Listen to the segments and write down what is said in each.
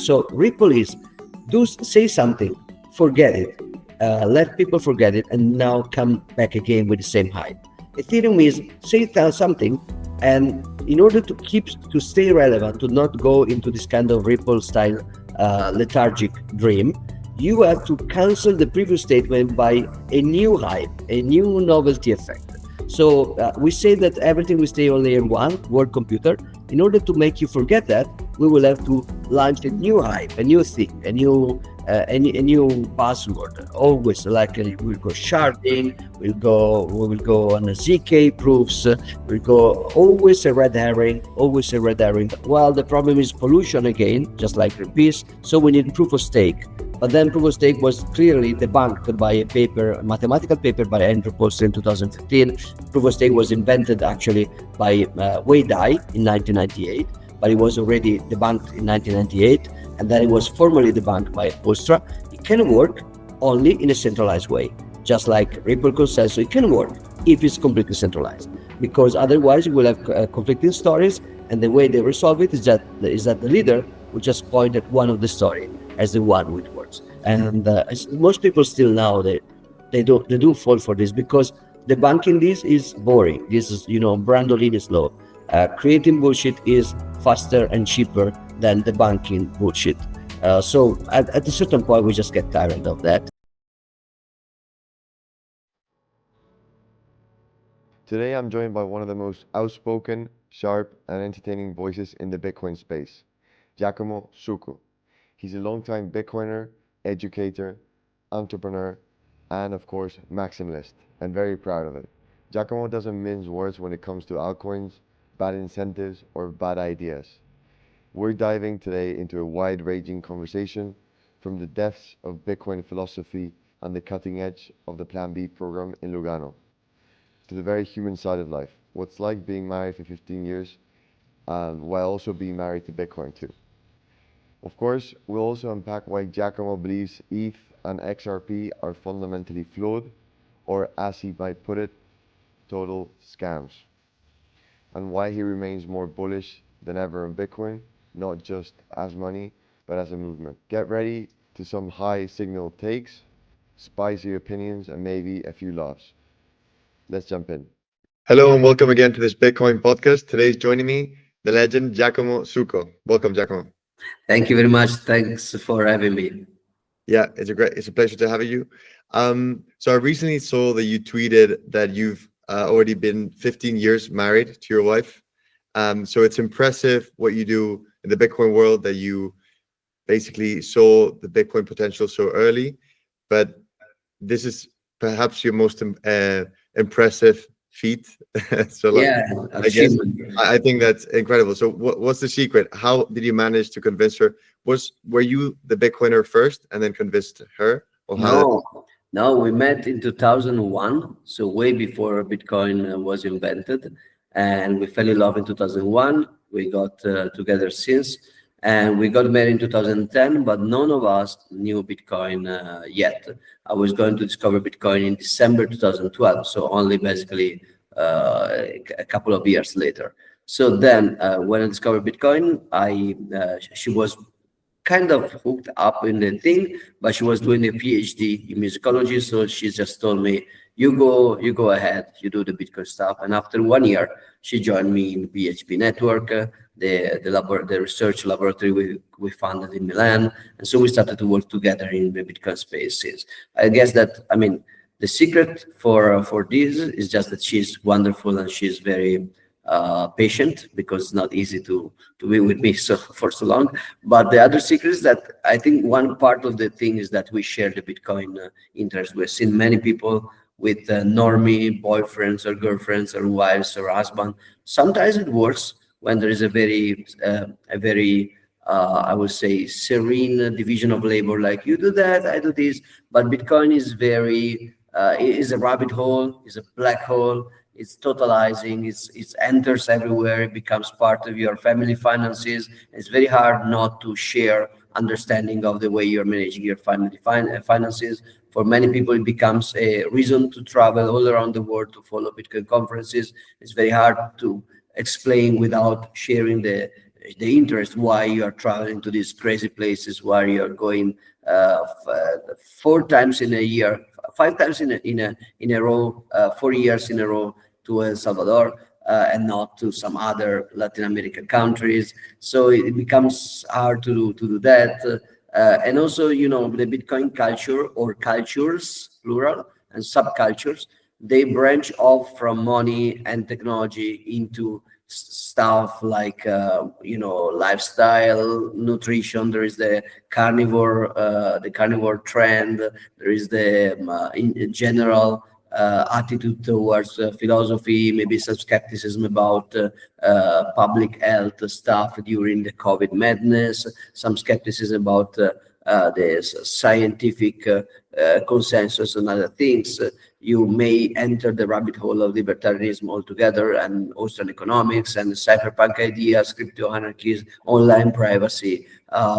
So Ripple is do say something, forget it, let people forget it, and now come back again with the same hype. Ethereum is say something, and in order to stay relevant, to not go into this kind of Ripple style lethargic dream, you have to cancel the previous statement by a new hype, a new novelty effect. So we say that everything will stay on layer 1, word computer. In order to make you forget that, we will have to launch a new hype, a new thing, a new buzzword. Always like we'll go sharding, we will go on a ZK proofs, we'll go always a red herring. Well, the problem is pollution again, just like Greenpeace. So we need proof of stake. But then proof of stake was clearly debunked by a mathematical paper by Andrew Poster in 2015. Proof of stake was invented actually by Wei Dai in 1998, but it was already debunked in 1998, and then it was formally debunked by Postra. It can work only in a centralized way, just like Ripple consensus. It can work if it's completely centralized, because otherwise you will have conflicting stories, and the way they resolve it is that the leader will just point at one of the story as the one which works. And most people still now they do fall for this, because debunking this is boring. This is Brandolini's law. Creating bullshit is faster and cheaper than debunking bullshit. So at a certain point, we just get tired of that. Today, I'm joined by one of the most outspoken, sharp, and entertaining voices in the Bitcoin space, Giacomo Zucco. He's a longtime Bitcoiner, educator, entrepreneur, and of course, maximalist, and very proud of it. Giacomo doesn't mince words when it comes to altcoins, bad incentives, or bad ideas. We're diving today into a wide-ranging conversation from the depths of Bitcoin philosophy and the cutting edge of the Plan B program in Lugano, to the very human side of life. What's like being married for 15 years, while also being married to Bitcoin too. Of course, we'll also unpack why Giacomo believes ETH and XRP are fundamentally flawed, or as he might put it, total scams, and why he remains more bullish than ever on Bitcoin, not just as money, but as a movement. Get ready to some high signal takes, spicy opinions, and maybe a few laughs. Let's jump in. Hello and welcome again to this Bitcoin podcast. Today's joining me, the legend Giacomo Zucco. Welcome, Giacomo. Thank you very much. Thanks for having me. Yeah, it's a pleasure to have you. So I recently saw that you tweeted that you've already been 15 years married to your wife. So it's impressive what you do in the Bitcoin world, that you basically saw the Bitcoin potential so early. But this is perhaps your most impressive feat. So I think that's incredible. So what's the secret? How did you manage to convince her? Were you the Bitcoiner first and then convinced her? Or No, we met in 2001, so way before Bitcoin was invented, and we fell in love in 2001. We got together since, and we got married in 2010, but none of us knew Bitcoin yet. I was going to discover Bitcoin in December 2012, so only basically a couple of years later. So then when I discovered Bitcoin, she was kind of hooked up in the thing, but she was doing a PhD in musicology, so she just told me, you go ahead, you do the Bitcoin stuff. And after 1 year, she joined me in BHB Network, the research laboratory we founded in Milan, and so we started to work together in the Bitcoin space since. I guess that, the secret for this is just that she's wonderful and she's very patient, because it's not easy to be with me for so long. But the other secret is that I think one part of the thing is that we share the Bitcoin interest. We've seen many people with normie boyfriends or girlfriends or wives or husband. Sometimes it works when there is a very I would say serene division of labor, like you do that, I do this. But Bitcoin is is a rabbit hole, is a black hole. It's totalizing, it enters everywhere, it becomes part of your family finances. It's very hard not to share understanding of the way you're managing your family finances. For many people, it becomes a reason to travel all around the world to follow Bitcoin conferences. It's very hard to explain without sharing the interest why you are traveling to these crazy places, why you are going 4 times in a year, 5 times in a row, 4 years in a row to El Salvador, and not to some other Latin American countries. So it becomes hard to do that. And also, the Bitcoin culture, or cultures, plural, and subcultures, they branch off from money and technology into stuff like, lifestyle, nutrition. There is the carnivore trend. There is the in general attitude towards philosophy, maybe some skepticism about public health stuff during the COVID madness, some skepticism about the scientific consensus and other things. You may enter the rabbit hole of libertarianism altogether, and Austrian economics and cypherpunk ideas, crypto anarchies, online privacy,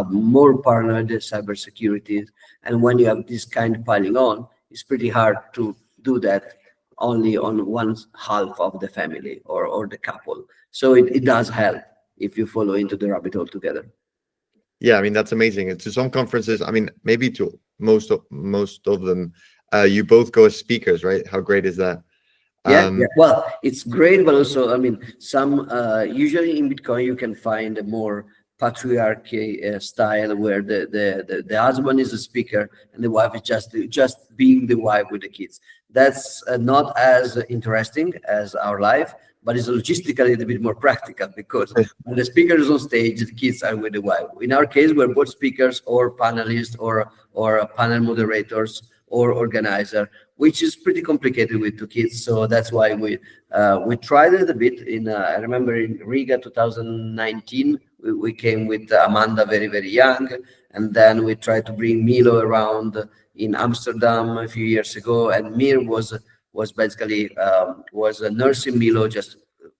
more paranoid cybersecurity. And when you have this kind of piling on, it's pretty hard to do that only on one half of the family or the couple. So it does help if you follow into the rabbit hole together. Yeah, I mean, that's amazing. To some conferences, I mean, maybe to most of them, you both go as speakers, right? How great is that? Yeah. Well, it's great, but also, I mean, some usually in Bitcoin you can find a more patriarchy style where the husband is a speaker and the wife is just being the wife with the kids. That's not as interesting as our life, but it's logistically a little bit more practical, because when the speaker is on stage, the kids are with the wife. In our case, we're both speakers or panelists or panel moderators or organizer, which is pretty complicated with 2 kids. So that's why we tried it a bit. I remember in Riga 2019, we came with Amanda very, very young, and then we tried to bring Milo around in Amsterdam a few years ago, and Mir was basically was nursing Milo just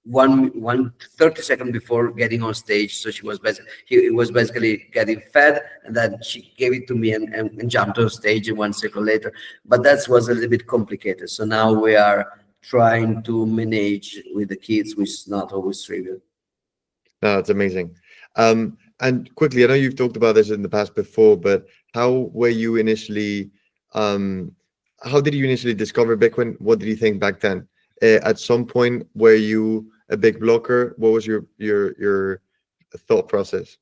30 seconds before getting on stage. So he was basically getting fed, and then she gave it to me and jumped on stage 1 second later. But that was a little bit complicated. So now we are trying to manage with the kids, which is not always trivial. No, it's amazing. And quickly, I know you've talked about this in the past before, but how were you initially? How did you initially discover Bitcoin? What did you think back then? At some point, were you a big blocker? What was your thought process?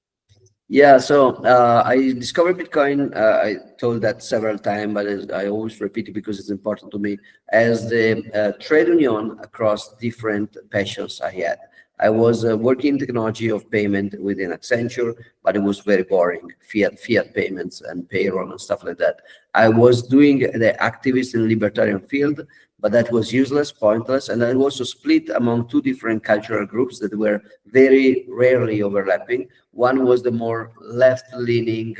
Yeah, so I discovered Bitcoin. I told that several times, but I always repeat it because it's important to me, as the trade union across different passions I had. I was working in technology of payment within Accenture, but it was very boring, fiat payments and payroll and stuff like that. I was doing the activist and libertarian field, but that was useless, pointless, and I was also split among 2 different cultural groups that were very rarely overlapping. One was the more left-leaning,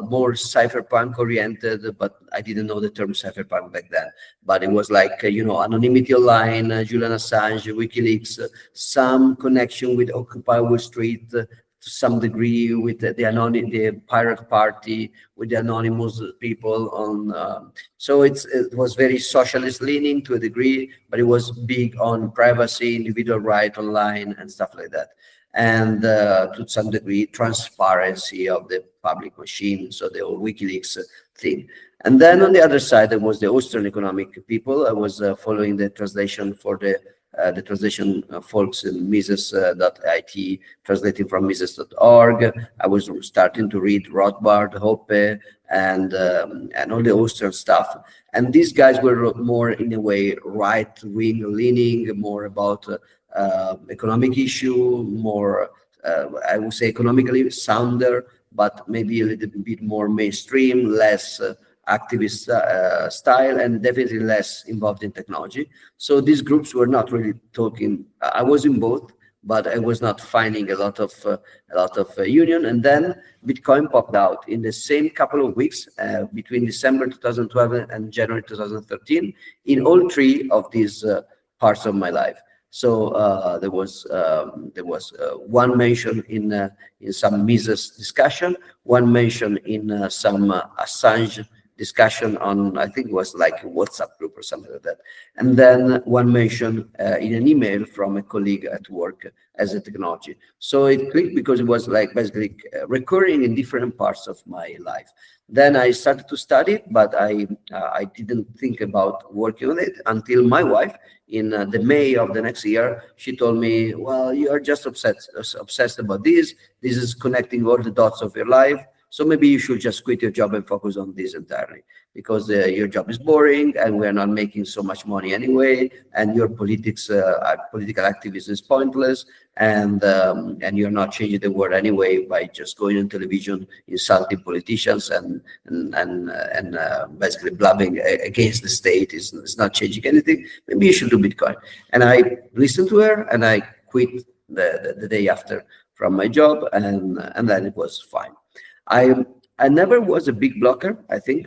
more cypherpunk oriented, but I didn't know the term cypherpunk back then. But it was like, anonymity online, Julian Assange, WikiLeaks, some connection with Occupy Wall Street, to some degree with the pirate party, with the anonymous people on. So it was very socialist leaning to a degree, but it was big on privacy, individual right online and stuff like that. And to some degree, transparency of the public machine, so the whole WikiLeaks thing. And then on the other side, there was the Austrian economic people. I was following the translation for the translation folks in Mises.it, translating from Mises.org. I was starting to read Rothbard, Hoppe, and all the Austrian stuff. And these guys were more, in a way, right-wing leaning, more about economic issue, more, I would say, economically sounder, but maybe a little bit more mainstream, less activist style, and definitely less involved in technology. So these groups were not really talking. I was in both, but I was not finding a lot of union. And then Bitcoin popped out in the same couple of weeks between December 2012 and January 2013 in all 3 of these parts of my life. So there was one mention in some Mises discussion, one mention in some Assange discussion on, I think it was like a WhatsApp group or something like that. And then one mentioned in an email from a colleague at work as a technology. So it clicked because it was like basically recurring in different parts of my life. Then I started to study it, but I didn't think about working on it until my wife, in the May of the next year, she told me, well, you are just obsessed about this. This is connecting all the dots of your life. So maybe you should just quit your job and focus on this entirely, because your job is boring and we're not making so much money anyway, and your political activism is pointless, and you're not changing the world anyway by just going on television insulting politicians and basically blabbing against the state is not changing anything. Maybe you should do Bitcoin. And I listened to her and I quit the day after from my job, and then it was fine. I never was a big blocker. I think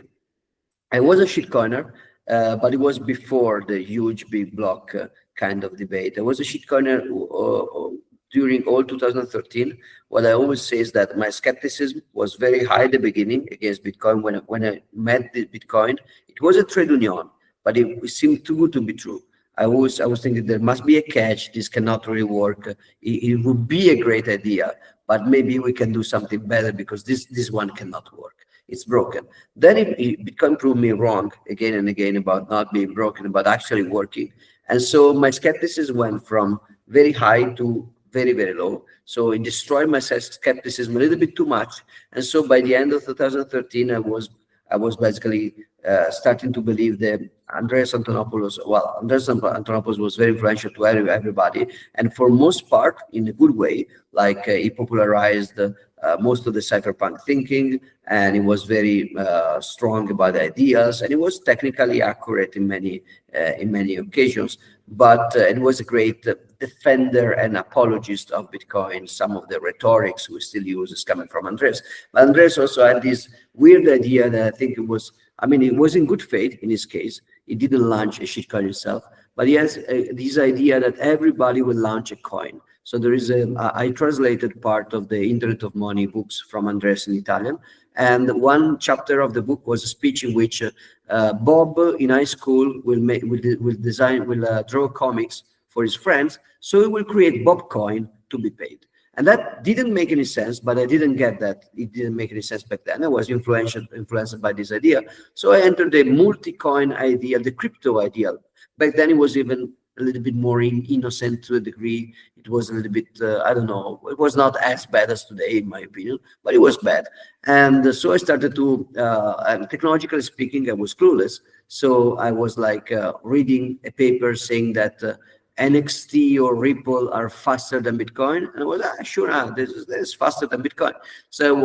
I was a shitcoiner, but it was before the huge big block kind of debate. I was a shitcoiner during all 2013. What I always say is that my skepticism was very high at the beginning against Bitcoin. When I met the Bitcoin, it was a trade union, but it seemed too good to be true. I was thinking there must be a catch. This cannot really work. It would be a great idea, but maybe we can do something better, because this one cannot work. It's broken. Then Bitcoin proved me wrong again and again about not being broken, but actually working. And so my skepticism went from very high to very, very low. So it destroyed my skepticism a little bit too much. And so by the end of 2013, I was basically starting to believe that Andreas Antonopoulos was very influential to everybody, and for most part in a good way. Like he popularized most of the cypherpunk thinking, and he was very strong about the ideas, and he was technically accurate in many occasions. But it was a great defender and apologist of Bitcoin. Some of the rhetorics we still use is coming from Andreas. But Andreas also had this weird idea that I think it was in good faith in his case. He didn't launch a shitcoin himself, but he has this idea that everybody will launch a coin. So there is I translated part of the Internet of Money books from Andreas in Italian, and one chapter of the book was a speech in which Bob in high school will draw comics for his friends, so he will create Bob coin to be paid. And that didn't make any sense, but I didn't get that it didn't make any sense back then. I was influenced by this idea. So I entered the multi-coin idea, the crypto idea. Back then it was even a little bit more innocent to a degree. It was a little bit, I don't know, it was not as bad as today, in my opinion, but it was bad. And so I started to, technologically speaking, I was clueless. So I was like reading a paper saying that NXT or Ripple are faster than Bitcoin, and I was sure, this is faster than Bitcoin. So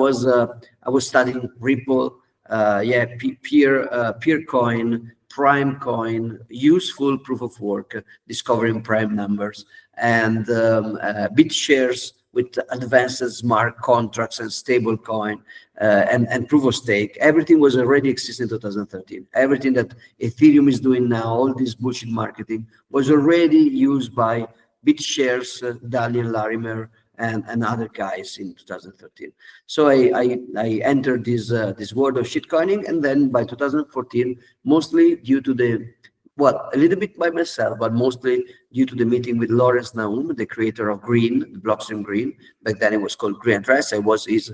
I was studying Ripple, peer coin, prime coin, useful proof of work, discovering prime numbers, and BitShares with advanced smart contracts and stable coin and proof of stake. Everything was already existing in 2013. Everything that Ethereum is doing now, all this bullshit marketing, was already used by BitShares, Daniel Larimer, and other guys in 2013. So I entered this world of shitcoining, and then by 2014, mostly due to a little bit by myself, but mostly due to the meeting with Lawrence Naum, the creator of Green, the blockstream Green. Back then it was called Green Dress. I was his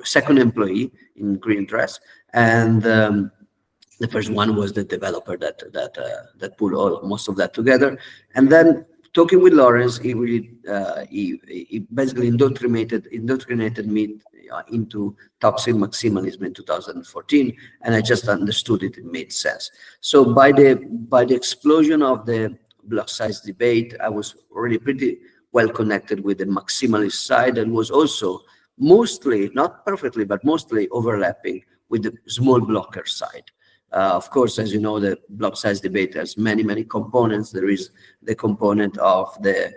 second employee in Green Dress, and the first one was the developer that put most of that together. And then talking with Lawrence, he really he basically indoctrinated me into toxic maximalism in 2014, and I just understood it. It made sense. So by the explosion of the block size debate, I was already pretty well connected with the maximalist side, and was also mostly, not perfectly, but mostly overlapping with the small blocker side. Of course, as you know, the block size debate has many components. There is the component of the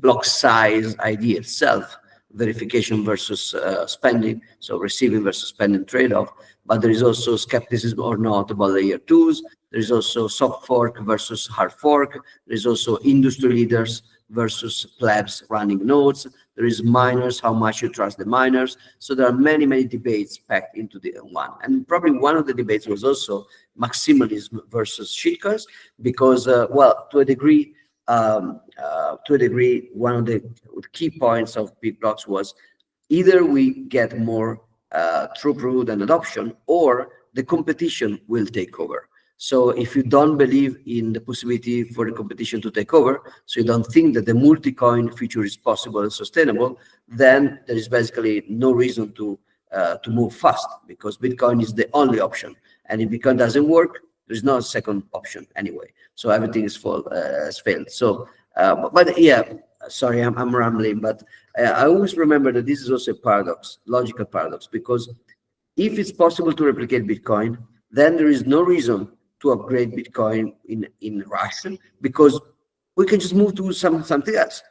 block size idea itself, verification versus spending, so receiving versus spending trade-off. But there is also skepticism or not about layer twos. There is also soft fork versus hard fork. There is also industry leaders versus plebs running nodes. there is miners, how much you trust the miners. So there are many, many debates packed into the one. And probably one of the debates was also maximalism versus shitcoins, because, well, to a degree, one of the key points of big blocks was either we get more throughput and adoption, or the competition will take over. So if you don't believe in the possibility for the competition to take over, so you don't think that the multi-coin future is possible and sustainable, then there is basically no reason to move fast, because Bitcoin is the only option. And if Bitcoin doesn't work, there's no second option anyway. So everything has failed. So, but yeah, sorry, I'm rambling, but I always remember that this is also a paradox, logical paradox, because if it's possible to replicate Bitcoin, then there is no reason to upgrade Bitcoin in Russia, because we can just move to something else.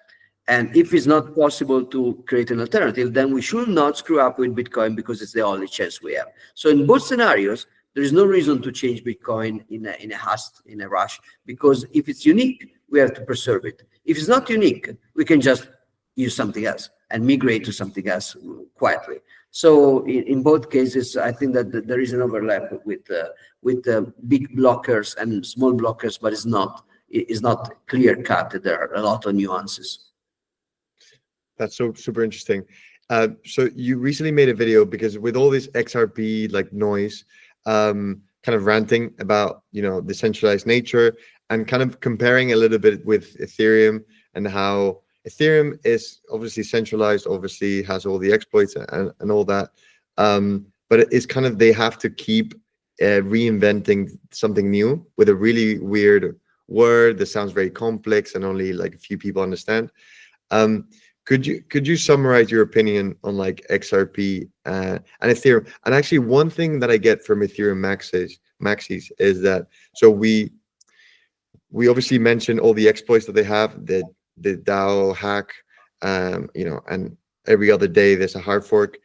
And if it's not possible to create an alternative, then we should not screw up with Bitcoin, because it's the only chance we have. So in both scenarios, there is no reason to change Bitcoin in a haste, in a rush, because if it's unique, we have to preserve it. If it's not unique, we can just use something else and migrate to something else quietly. So in both cases, I think that there is an overlap with big blockers and small blockers, but it's not clear cut. There are a lot of nuances. That's so super interesting. So you recently made a video, because with all this XRP like noise, kind of ranting about, you know, the centralized nature, and kind of comparing a little bit with Ethereum, and how Ethereum is obviously centralized, obviously has all the exploits and all that, but it's kind of, they have to keep reinventing something new with a really weird word that sounds very complex and only like a few people understand. Could you summarize your opinion on like XRP and Ethereum? And actually, one thing that I get from Ethereum maxis is that, so we obviously mentioned all the exploits that they have, the DAO hack, you know, and every other day there's a hard fork.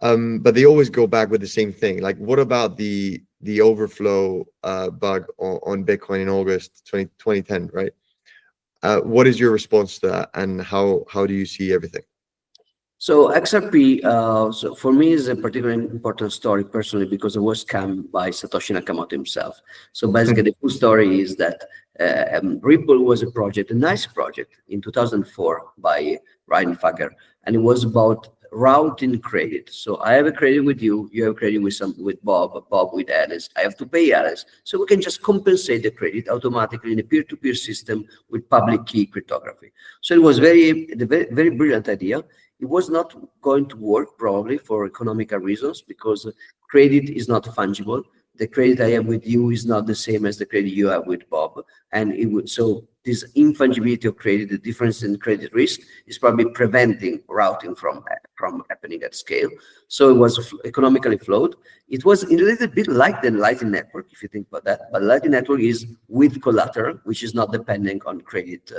But they always go back with the same thing. Like, what about the overflow bug on Bitcoin in August 2010, right? What is your response to that, and how do you see everything? So XRP, so for me, is a particularly important story personally, because it was scammed by Satoshi Nakamoto himself. So basically, the full story is that Ripple was a project, a nice project, in 2004 by Ryan Fugger, and it was about routing credit. So I have a credit with you, you have a credit with Bob with Alice. I have to pay Alice, so we can just compensate the credit automatically in a peer-to-peer system with public key cryptography. So it was a very brilliant idea. It was not going to work, probably for economical reasons, because credit is not fungible. The credit I have with you is not the same as the credit you have with Bob, and so this infungibility of credit, the difference in credit risk, is probably preventing routing from happening at scale. So it was economically flawed. It was a little bit like the Lightning Network, if you think about that, but Lightning Network is with collateral, which is not depending on credit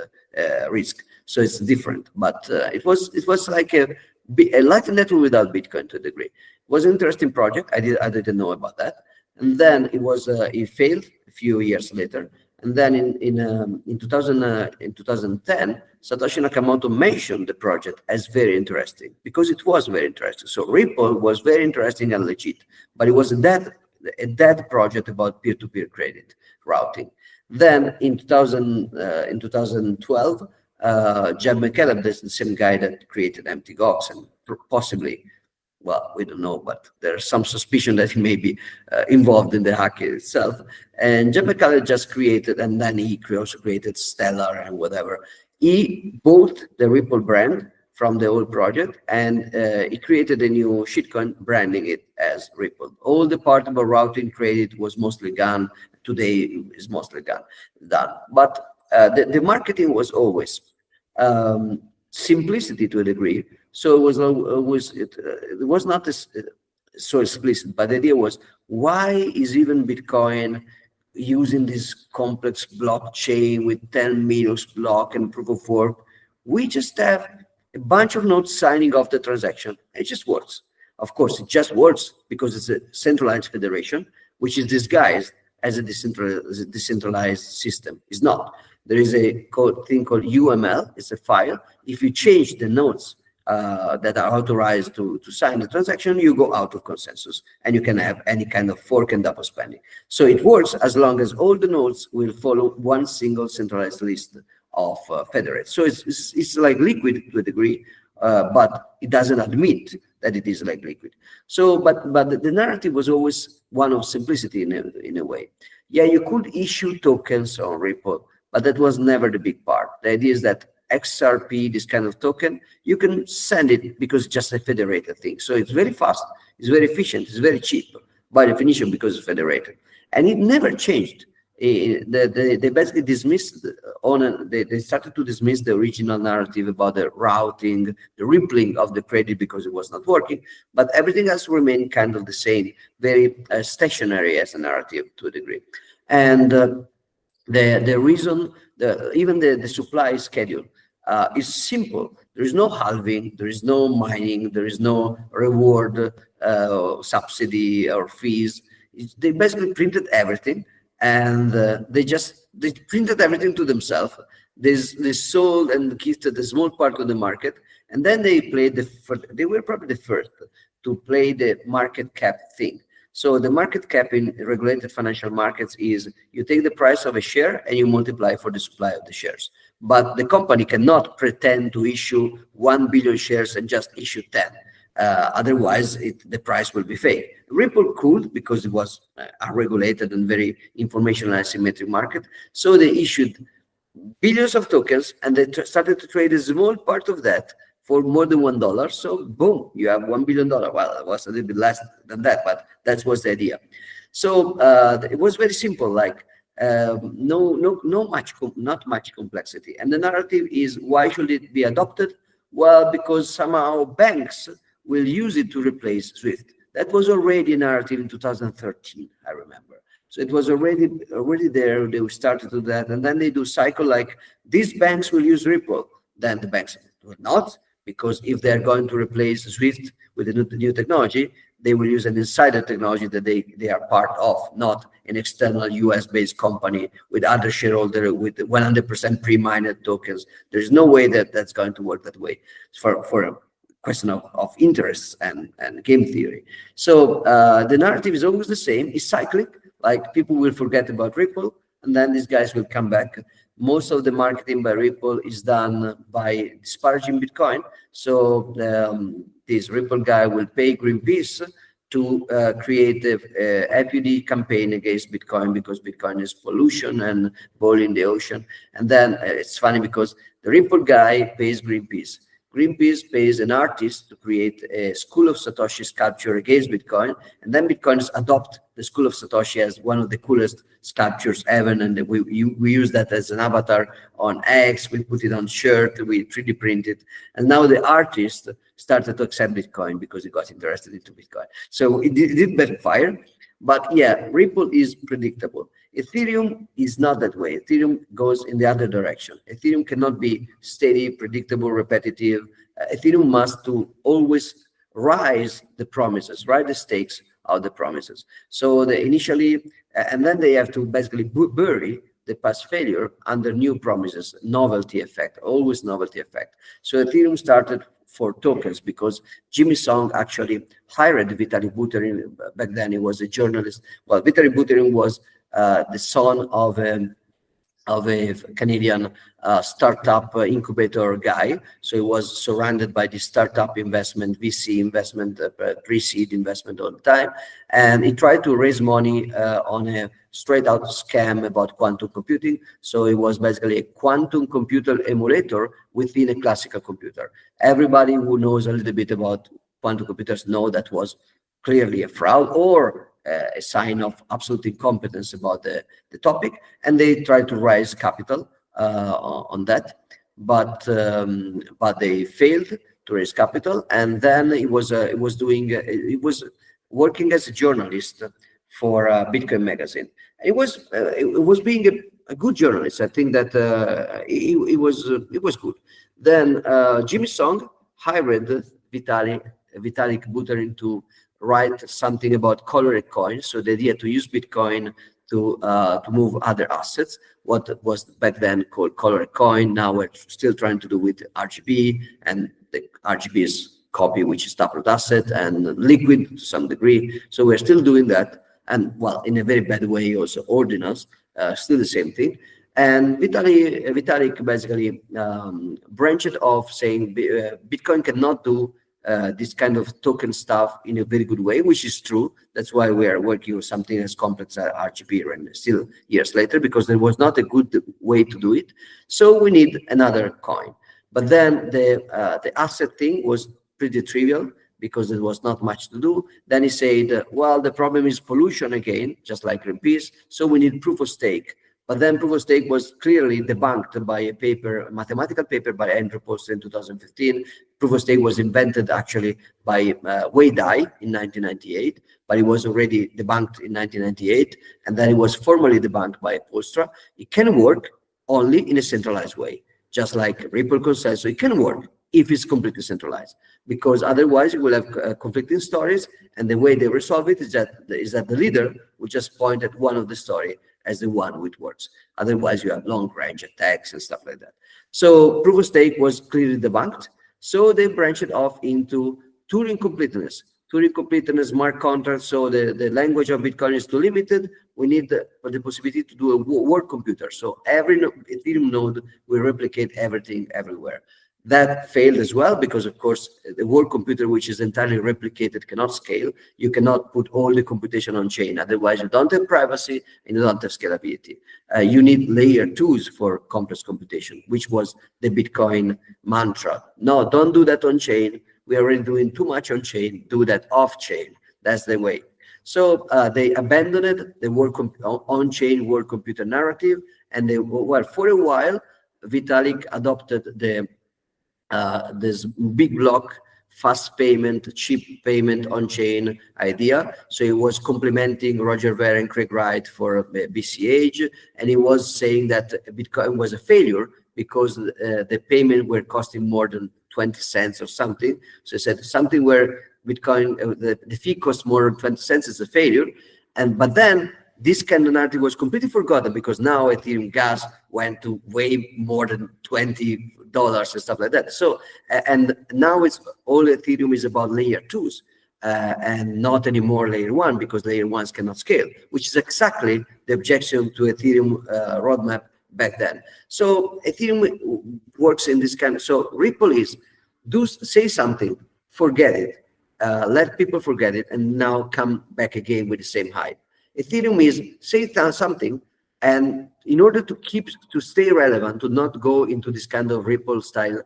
risk. So it's different, but it was like a Lightning Network without Bitcoin to a degree. It was an interesting project. I didn't know about that. And then it failed a few years later. And then in 2010, Satoshi Nakamoto mentioned the project as very interesting, because it was very interesting. So Ripple was very interesting and legit, but it was a dead project about peer-to-peer credit routing. Then in 2012, Jeb McCaleb, the same guy that created mt-gox, and possibly, well, we don't know, but there's some suspicion that he may be involved in the hack itself. And Jeb McCaleb just created, and then he also created Stellar and whatever. He bought the Ripple brand from the old project, and he created a new shitcoin, branding it as Ripple. All the part about routing credit was mostly gone. Today is mostly done. But the marketing was always simplicity to a degree. So it was not so explicit, but the idea was, why is even Bitcoin using this complex blockchain with 10 million block and proof of work? We just have a bunch of nodes signing off the transaction. It just works. Of course, it just works because it's a centralized federation, which is disguised as a decentralized system. It's not. There is a thing called UML. It's a file. If you change the nodes that are authorized to sign the transaction, you go out of consensus, and you can have any kind of fork and double spending. So it works as long as all the nodes will follow one single centralized list of federates. So it's like liquid to a degree, but it doesn't admit that it is like liquid. So, but the narrative was always one of simplicity in a way. Yeah, you could issue tokens on Ripple, but that was never the big part. The idea is that XRP, this kind of token, you can send it because it's just a federated thing. So it's very fast, it's very efficient, it's very cheap by definition because it's federated. And it never changed. They basically dismissed they started to dismiss the original narrative about the routing, the rippling of the credit because it was not working, but everything else remained kind of the same, very stationary as a narrative to a degree. And the reason, even the supply schedule is simple. There is no halving, there is no mining, there is no reward, subsidy or fees. They basically printed everything, and they printed everything to themselves. They sold and gifted a small part of the market, and then they played they were probably the first to play the market cap thing. So the market cap in regulated financial markets is you take the price of a share and you multiply for the supply of the shares. But the company cannot pretend to issue 1 billion shares and just issue 10. Otherwise, the price will be fake. Ripple could, because it was a regulated and very informational asymmetric market. So they issued billions of tokens, and they started to trade a small part of that for more than $1. So boom, you have $1 billion. Well, it was a little bit less than that, but that was the idea. So it was very simple, like not much complexity. And the narrative is, why should it be adopted? Well, because somehow banks will use it to replace SWIFT. That was already a narrative in 2013, I remember. So it was already there. They started to do that, and then they do cycle like these banks will use Ripple. Then the banks will not, because if they're going to replace SWIFT with the new technology, they will use an insider technology that they are part of, not an external US-based company with other shareholder with 100% pre-mined tokens. There's no way that that's going to work that way for a question of interests and game theory. So the narrative is always the same. It's cyclic. Like, people will forget about Ripple, and then these guys will come back. Most of the marketing by Ripple is done by disparaging Bitcoin. So this Ripple guy will pay Greenpeace to create a FUD campaign against Bitcoin, because Bitcoin is pollution and boiling the ocean. And then it's funny because the Ripple guy pays Greenpeace. Greenpeace pays an artist to create a School of Satoshi sculpture against Bitcoin, and then Bitcoiners adopt the School of Satoshi as one of the coolest sculptures ever, and we use that as an avatar on X, we put it on shirt, we 3D print it, and now the artist started to accept Bitcoin because he got interested into Bitcoin. So it did backfire, but yeah, Ripple is predictable. Ethereum is not that way. Ethereum goes in the other direction. Ethereum cannot be steady, predictable, repetitive. Ethereum must to always rise the promises, rise the stakes of the promises. So they initially, and then they have to basically bury the past failure under new promises, novelty effect, always novelty effect. So Ethereum started for tokens because Jimmy Song actually hired Vitalik Buterin. Back then he was a journalist. Well, Vitalik Buterin was the son of a Canadian startup incubator guy. So he was surrounded by the startup investment, VC investment, pre-seed investment all the time. And he tried to raise money on a straight out scam about quantum computing. So it was basically a quantum computer emulator within a classical computer. Everybody who knows a little bit about quantum computers know that was clearly a fraud or a sign of absolute incompetence about the topic, and they try to raise capital on that, but they failed to raise capital. And then he was working as a journalist for Bitcoin magazine. It was being a good journalist. I think that it was good. Then Jimmy Song hired Vitalik Buterin to write something about colored coins. So the idea to use Bitcoin to move other assets. What was back then called color coin, now we're still trying to do with RGB, and the RGB is copy, which is taproot asset, and liquid to some degree. So we're still doing that, and well, in a very bad way also ordinals, still the same thing. And Vitalik basically branched off, saying Bitcoin cannot do this kind of token stuff in a very good way, which is true. That's why we are working with something as complex as RGB, and still years later, because there was not a good way to do it. So we need another coin. But then the asset thing was pretty trivial, because there was not much to do. Then he said, well, the problem is pollution again, just like Greenpeace, so we need proof of stake. But then proof of stake was clearly debunked by a paper, a mathematical paper by Andrew Poster in 2015. Proof of stake was invented actually by Wei Dai in 1998, but it was already debunked in 1998, and then it was formally debunked by Postra. It can work only in a centralized way, just like Ripple consensus. It can work if it's completely centralized, because otherwise you will have conflicting stories, and the way they resolve it is that the leader will just point at one of the story as the one which works. Otherwise you have long range attacks and stuff like that. So proof of stake was clearly debunked, so they branched off into Turing completeness. Turing completeness, smart contracts. So the language of Bitcoin is too limited. We need the possibility to do a world computer, so every Ethereum node will replicate everything everywhere. That failed as well, because of course the world computer, which is entirely replicated, cannot scale. You cannot put all the computation on chain, otherwise you don't have privacy and you don't have scalability. You need layer 2s for complex computation, which was the Bitcoin mantra. No, don't do that on chain. We are already doing too much on chain. Do that off chain. That's the way. So they abandoned the on-chain world computer narrative, and they, well, for a while Vitalik adopted this big block, fast payment, cheap payment on chain idea. So he was complimenting Roger Ver and Craig Wright for BCH, and he was saying that Bitcoin was a failure because the payment were costing more than 20 cents or something. So he said something where Bitcoin, the fee costs more than 20 cents is a failure. But then this kind of narrative was completely forgotten, because now Ethereum gas went to way more than $20 and stuff like that. So, and now it's all Ethereum is about layer 2s and not anymore layer 1, because layer 1s cannot scale, which is exactly the objection to Ethereum roadmap back then. So Ethereum works in this kind of, so Ripple is say something, forget it, let people forget it, and now come back again with the same hype. Ethereum is say something, and in order to stay relevant, to not go into this kind of Ripple style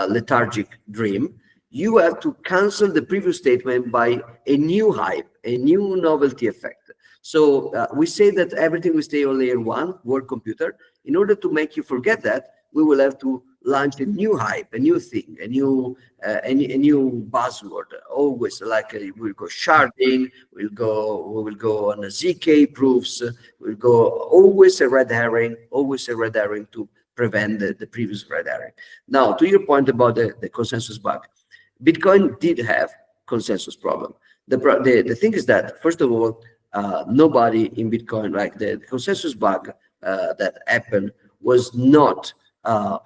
lethargic dream, you have to cancel the previous statement by a new hype, a new novelty effect. So we say that everything will stay on layer 1, world computer. In order to make you forget that, we will have to launch a new hype, a new thing, a new buzzword. Always, like we'll go sharding, we will go on a ZK proofs, we'll go always a red herring to prevent the previous red herring. Now, to your point about the consensus bug, Bitcoin did have consensus problem. The thing is that, first of all, nobody in Bitcoin, like the consensus bug that happened was not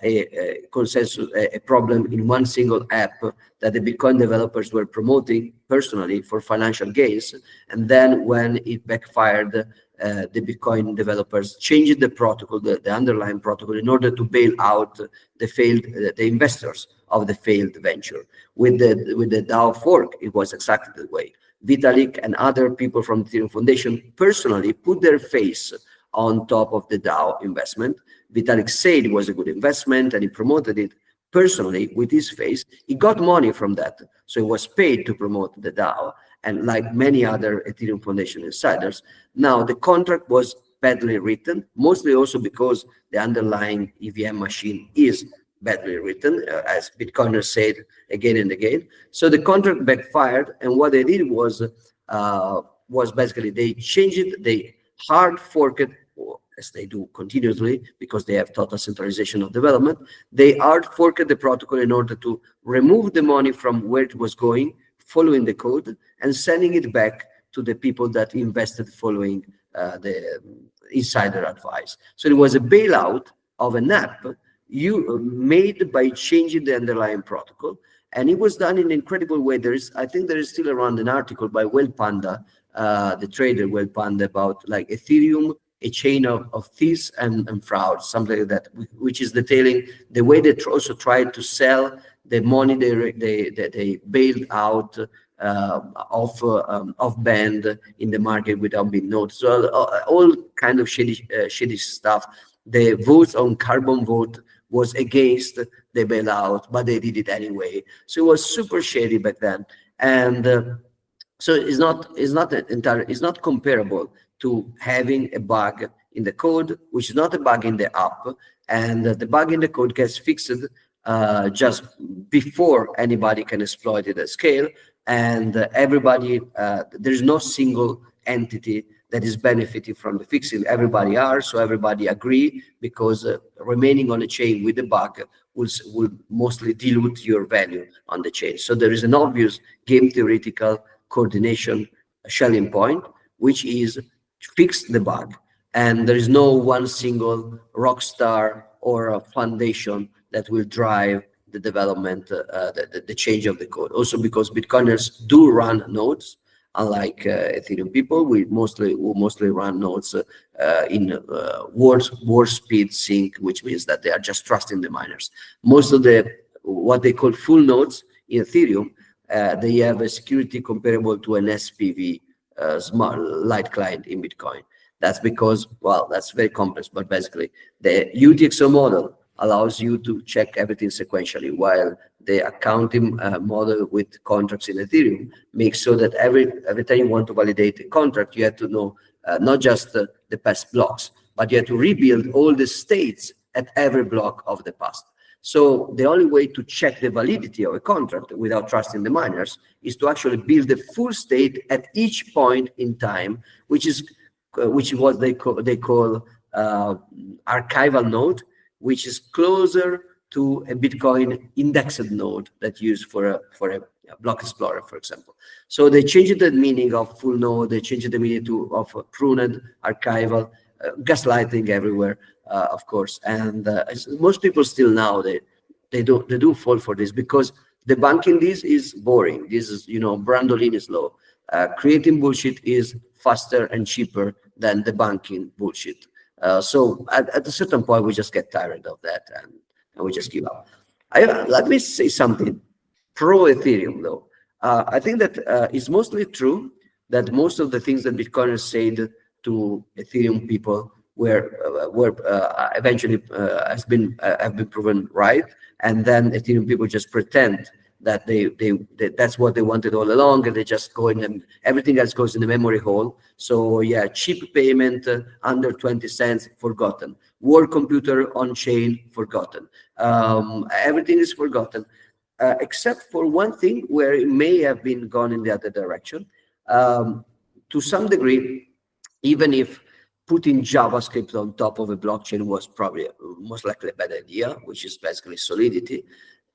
a consensus, a problem in one single app that the Bitcoin developers were promoting personally for financial gains. And then when it backfired, the Bitcoin developers changed the protocol, the underlying protocol, in order to bail out the investors of the failed venture. With the DAO fork, it was exactly the way. Vitalik and other people from the Ethereum Foundation personally put their face on top of the DAO investment. Vitalik said it was a good investment, and he promoted it personally with his face. He got money from that, so he was paid to promote the DAO, and like many other Ethereum Foundation insiders. Now, the contract was badly written, mostly also because the underlying EVM machine is badly written, as Bitcoiners said again and again. So the contract backfired, and what they did was basically they changed it, they hard forked, as they do continuously because they have total centralization of development. They hard forked the protocol in order to remove the money from where it was going, following the code, and sending it back to the people that invested following the insider advice. So it was a bailout of an app you made by changing the underlying protocol, and it was done in an incredible way. I think there is still around an article by Well Panda, the trader Well Panda, about like Ethereum, a chain of thieves and frauds, something like that, which is detailing the way they also tried to sell the money they bailed out off band in the market without being noticed. So all kind of shady stuff. The votes on carbon vote was against the bailout, but they did it anyway. So it was super shady back then, and so it's not comparable to having a bug in the code, which is not a bug in the app, and the bug in the code gets fixed just before anybody can exploit it at scale, and everybody, there's no single entity that is benefiting from the fixing. Everybody are, so everybody agree, because remaining on the chain with the bug will mostly dilute your value on the chain. So there is an obvious game theoretical coordination shelling point, which is fix the bug. And there is no one single rock star or a foundation that will drive the development, the change of the code. Also because Bitcoiners do run nodes, unlike Ethereum people, we mostly run nodes in warp speed sync, which means that they are just trusting the miners. Most of what they call full nodes in Ethereum, they have a security comparable to an SPV, smart light client in Bitcoin. That's because, well, that's very complex, but basically the UTXO model allows you to check everything sequentially, while the accounting model with contracts in Ethereum makes so that every time you want to validate a contract, you have to know not just the past blocks, but you have to rebuild all the states at every block of the past. So the only way to check the validity of a contract without trusting the miners is to actually build the full state at each point in time, which is what they call archival node, which is closer to a Bitcoin indexed node that used for a block explorer, for example. So they changed the meaning of full node, they changed the meaning of pruned, archival, gaslighting everywhere, of course. And most people still now, they do fall for this, because debunking this is boring. This is, Brandolini's law. Creating bullshit is faster and cheaper than debunking bullshit. So at a certain point, we just get tired of that and we just give up. Let me say something pro Ethereum, though. I think that it's mostly true that most of the things that Bitcoiners said to Ethereum people were eventually have been proven right, and then Ethereum people just pretend that that's what they wanted all along, and they just go in, and everything else goes in the memory hole. So yeah, cheap payment under 20 cents, forgotten. World computer on chain, forgotten. Everything is forgotten, except for one thing where it may have been gone in the other direction. To some degree, even if putting JavaScript on top of a blockchain was probably most likely a bad idea, which is basically solidity,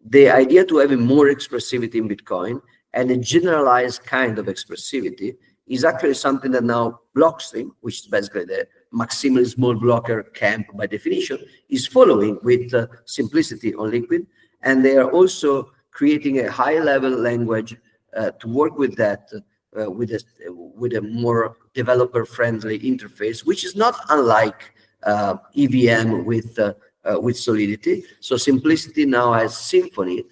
the idea to having more expressivity in Bitcoin and a generalized kind of expressivity is actually something that now Blockstream, which is basically the maximalist small blocker camp by definition, is following with simplicity on Liquid. And they are also creating a high-level language to work with that, with a more developer-friendly interface, which is not unlike EVM with Solidity. So simplicity now as Symfony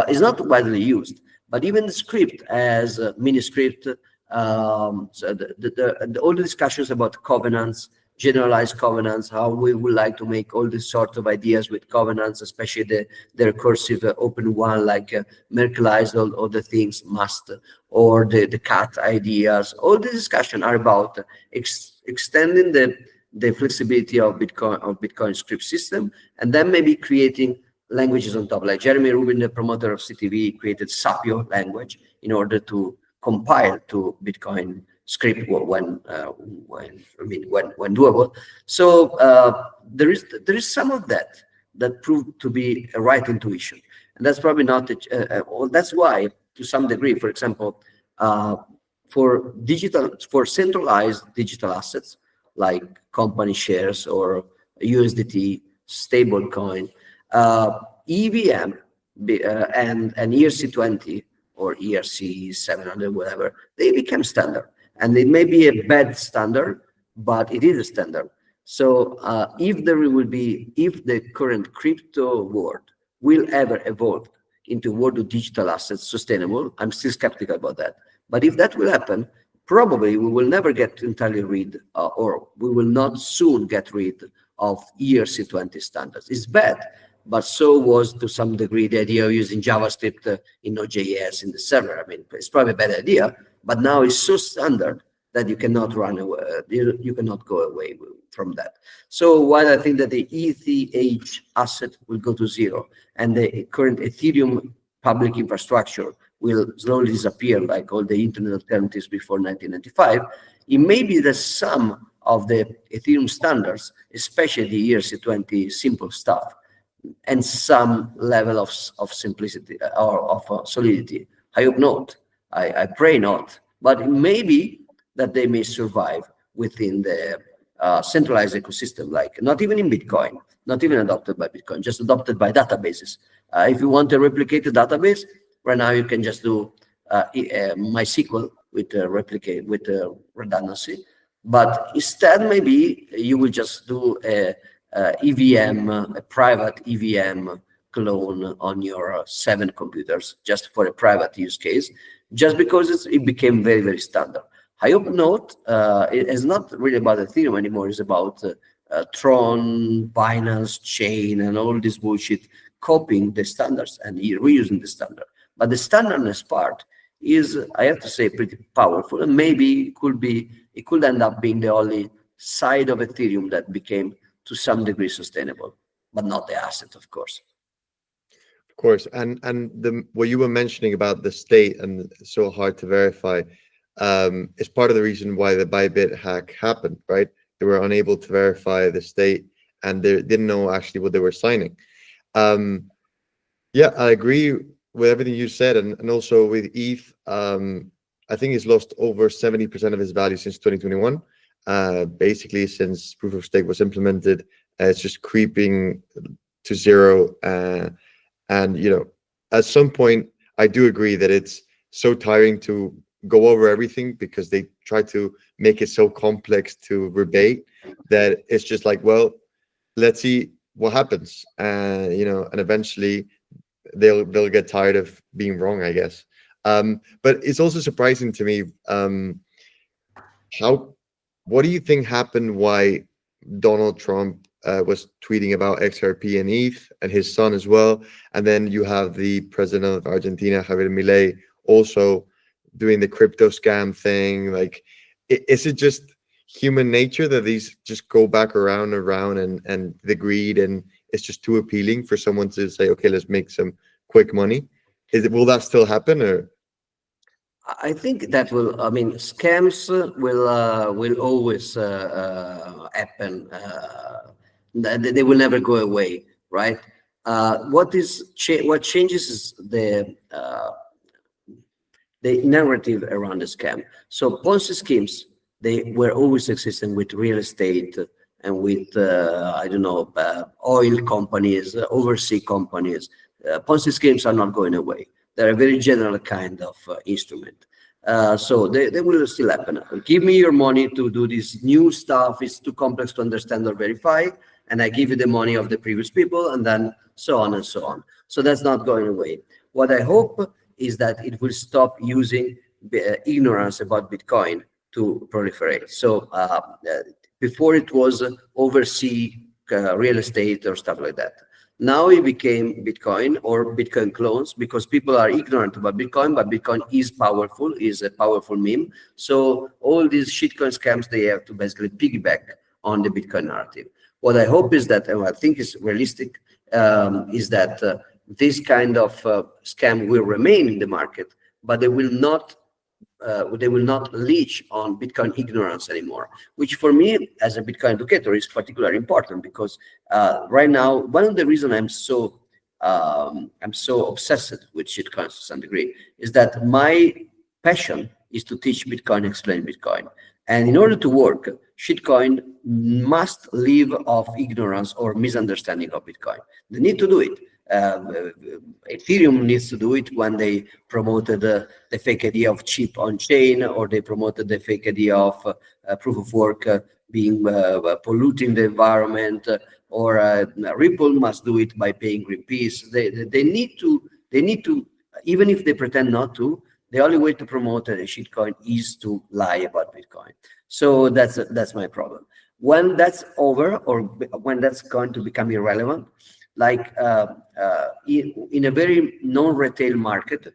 is not widely used, but even the script as mini script. So all the discussions about covenants, generalized covenants, how we would like to make all these sorts of ideas with covenants, especially the recursive open one, like Merkelize all the things must, or the cat ideas. All the discussion are about extending the flexibility of Bitcoin script system, and then maybe creating languages on top. Like Jeremy Rubin, the promoter of CTV, created Sapio language in order to compile to Bitcoin script when doable. So there is some of that proved to be a right intuition, and that's probably not. That's why, to some degree, for example, for centralized digital assets like company shares or USDT, stablecoin, EVM and ERC20 or ERC 700, whatever, they became standard. And it may be a bad standard, but it is a standard. So if the current crypto world will ever evolve into a world of digital assets sustainable, I'm still skeptical about that. But if that will happen, probably we will never get entirely rid, or we will not soon get rid of ERC20 standards. It's bad, but so was to some degree the idea of using JavaScript in Node.js in the server. I mean, it's probably a bad idea, but now it's so standard that you cannot run away, you cannot go away from that. So while I think that the ETH asset will go to zero and the current Ethereum public infrastructure will slowly disappear like all the internet alternatives before 1995, it may be that some of the Ethereum standards, especially the ERC20 simple stuff, and some level of simplicity or of solidity. I hope not. I pray not. But it may be that they may survive within the centralized ecosystem, like not even in Bitcoin, not even adopted by Bitcoin, just adopted by databases. If you want a replicated database, right now you can just do MySQL with redundancy. But instead, maybe you will just do a EVM, a private EVM clone on your 7 computers, just for a private use case, just because it became very, very standard. I hope not. It is not really about Ethereum anymore. It's about Tron, Binance, Chain, and all this bullshit copying the standards and reusing the standard. But the standardness part is, I have to say, pretty powerful, and maybe it could end up being the only side of Ethereum that became to some degree sustainable, but not the asset, of course. Of course, and what you were mentioning about the state and so hard to verify is part of the reason why the Bybit hack happened, right? They were unable to verify the state, and they didn't know actually what they were signing. Yeah, I agree with everything you said, and also with ETH. I think it's lost over 70% of its value since 2021. Basically, since proof of stake was implemented, it's just creeping to zero. And at some point, I do agree that it's so tiring to go over everything because they try to make it so complex to rebate that it's just like, well, let's see what happens. And eventually they'll get tired of being wrong, I guess. But it's also surprising to me what do you think happened? Why Donald Trump was tweeting about XRP and ETH, and his son as well, and then you have the president of Argentina, Javier Milei, also doing the crypto scam thing. Like, is it just human nature that these just go back around and the greed, and it's just too appealing for someone to say, okay, let's make some quick money? Will that still happen, or? I think that will. I mean, scams will always happen. They will never go away, right? What changes is the narrative around the scam. So Ponzi schemes, they were always existing with real estate and with I don't know, oil companies, overseas companies. Ponzi schemes are not going away. They're a very general kind of instrument. So they will still happen. Give me your money to do this new stuff. It's too complex to understand or verify. And I give you the money of the previous people, and then so on and so on. So that's not going away. What I hope is that it will stop using ignorance about Bitcoin to proliferate. So before it was overseas real estate or stuff like that. Now it became Bitcoin or Bitcoin clones because people are ignorant about Bitcoin, but Bitcoin is powerful, is a powerful meme. So all these shitcoin scams, they have to basically piggyback on the Bitcoin narrative. What I hope is that, and I think is realistic, is that this kind of scam will remain in the market, but they will not leech on Bitcoin ignorance anymore, which for me as a Bitcoin educator is particularly important because right now, one of the reasons I'm so obsessed with shitcoins to some degree is that my passion is to teach Bitcoin, explain Bitcoin. And in order to work, shitcoin must live of ignorance or misunderstanding of Bitcoin. They need to do it. Ethereum needs to do it when they promoted the fake idea of chip on chain, or they promoted the fake idea of proof of work being polluting the environment, or Ripple must do it by paying Greenpeace. They need to, even if they pretend not to. The only way to promote a shitcoin is to lie about Bitcoin. So that's my problem. When that's over, or when that's going to become irrelevant, like in a very non-retail market,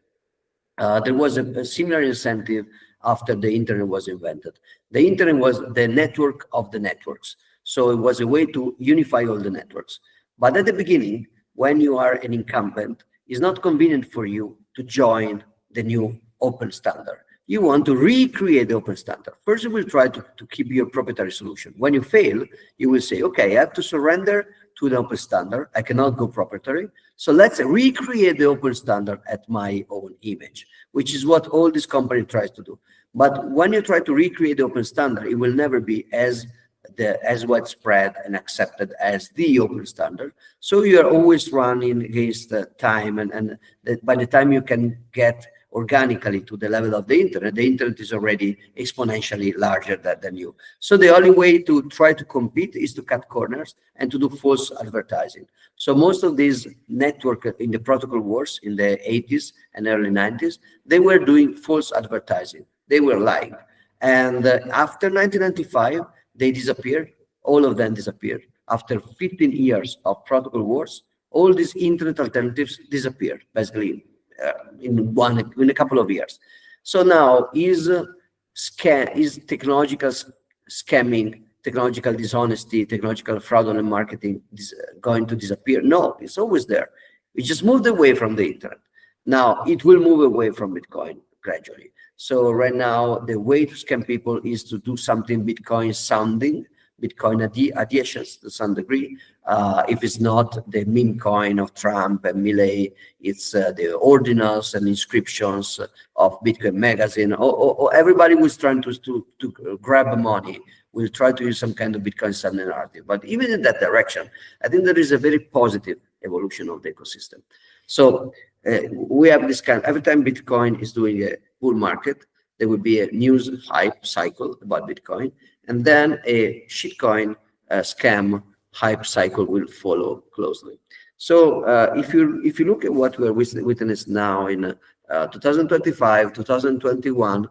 there was a similar incentive after the internet was invented. The internet was the network of the networks. So it was a way to unify all the networks. But at the beginning, when you are an incumbent, it's not convenient for you to join the new open standard. You want to recreate the open standard. First, you will try to keep your proprietary solution. When you fail, you will say, okay, I have to surrender to the open standard. I cannot go proprietary. So let's recreate the open standard at my own image, which is what all this company tries to do. But when you try to recreate the open standard, it will never be as widespread and accepted as the open standard. So you are always running against the time, and by the time you can get organically to the level of the internet is already exponentially larger than you. So the only way to try to compete is to cut corners and to do false advertising. So most of these network in the protocol wars in the 80s and early 90s, they were doing false advertising. They were lying. And after 1995, they disappeared. All of them disappeared. After 15 years of protocol wars, all these internet alternatives disappeared, basically, in a couple of years. So now is technological scamming, technological dishonesty, technological fraudulent marketing going to disappear? No, it's always there. We just moved away from the internet. Now it will move away from Bitcoin gradually. So right now the way to scam people is to do something Bitcoin sounding, Bitcoin adhesions to some degree. If it's not the meme coin of Trump and Milley, it's the ordinals and inscriptions of Bitcoin magazine. Or everybody was trying to grab money. We'll try to use some kind of Bitcoin sounding narrative. But even in that direction, I think there is a very positive evolution of the ecosystem. So we have this kind, every time Bitcoin is doing a bull market, there will be a news hype cycle about Bitcoin, and then a shitcoin scam hype cycle will follow closely. So if you look at what we're witnessing now in 2025, 2021,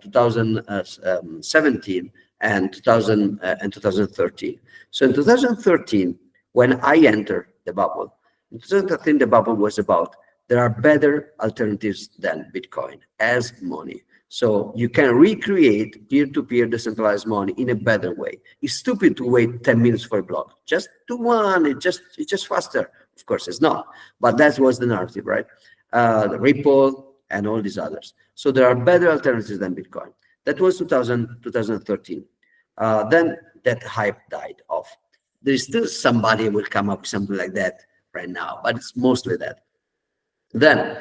2017, and 2013. So in 2013, when I entered the bubble, in 2013 the bubble was about there are better alternatives than Bitcoin as money. So you can recreate peer-to-peer decentralized money in a better way. It's stupid to wait 10 minutes for a block. Just do one, it's just faster. Of course it's not, but that was the narrative, right? The Ripple and all these others. So there are better alternatives than Bitcoin. That was 2013. Then that hype died off. There's still somebody will come up with something like that right now, but it's mostly that. Then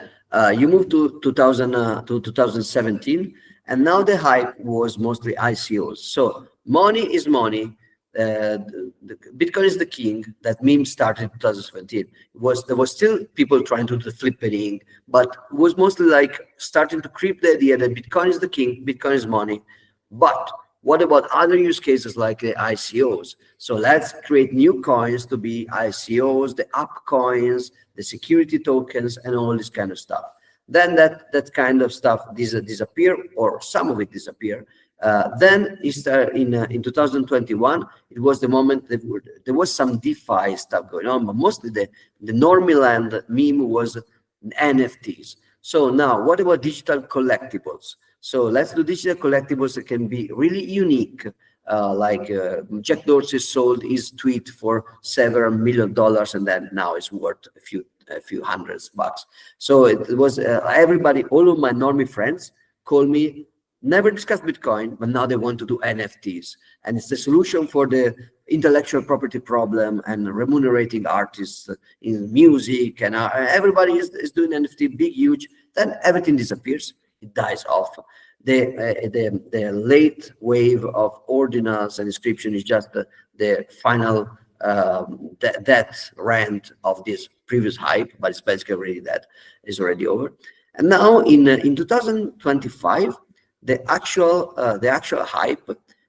you move to 2017, and now the hype was mostly ICOs. So money is money. Bitcoin is the king. That meme started in 2017. There was still people trying to do the flippening, but it was mostly like starting to creep the idea that Bitcoin is the king, Bitcoin is money. But what about other use cases like the ICOs? So let's create new coins to be ICOs, the up coins, the security tokens, and all this kind of stuff. Then that kind of stuff disappear, or some of it disappear. Then in 2021, it was the moment that there was some DeFi stuff going on, but mostly the Normiland meme was NFTs. So now, what about digital collectibles? So let's do digital collectibles that can be really unique. Like Jack Dorsey sold his tweet for several $1 million, and then now it's worth a few hundreds bucks. So it was everybody, all of my normie friends call me, never discussed Bitcoin, but now they want to do NFTs. And it's the solution for the intellectual property problem and remunerating artists in music. And everybody is doing NFT, big, huge. Then everything disappears. It dies off. The late wave of ordinals and inscription is just the final that rant of this previous hype, but it's basically already that is already over. And now in 2025, the actual hype,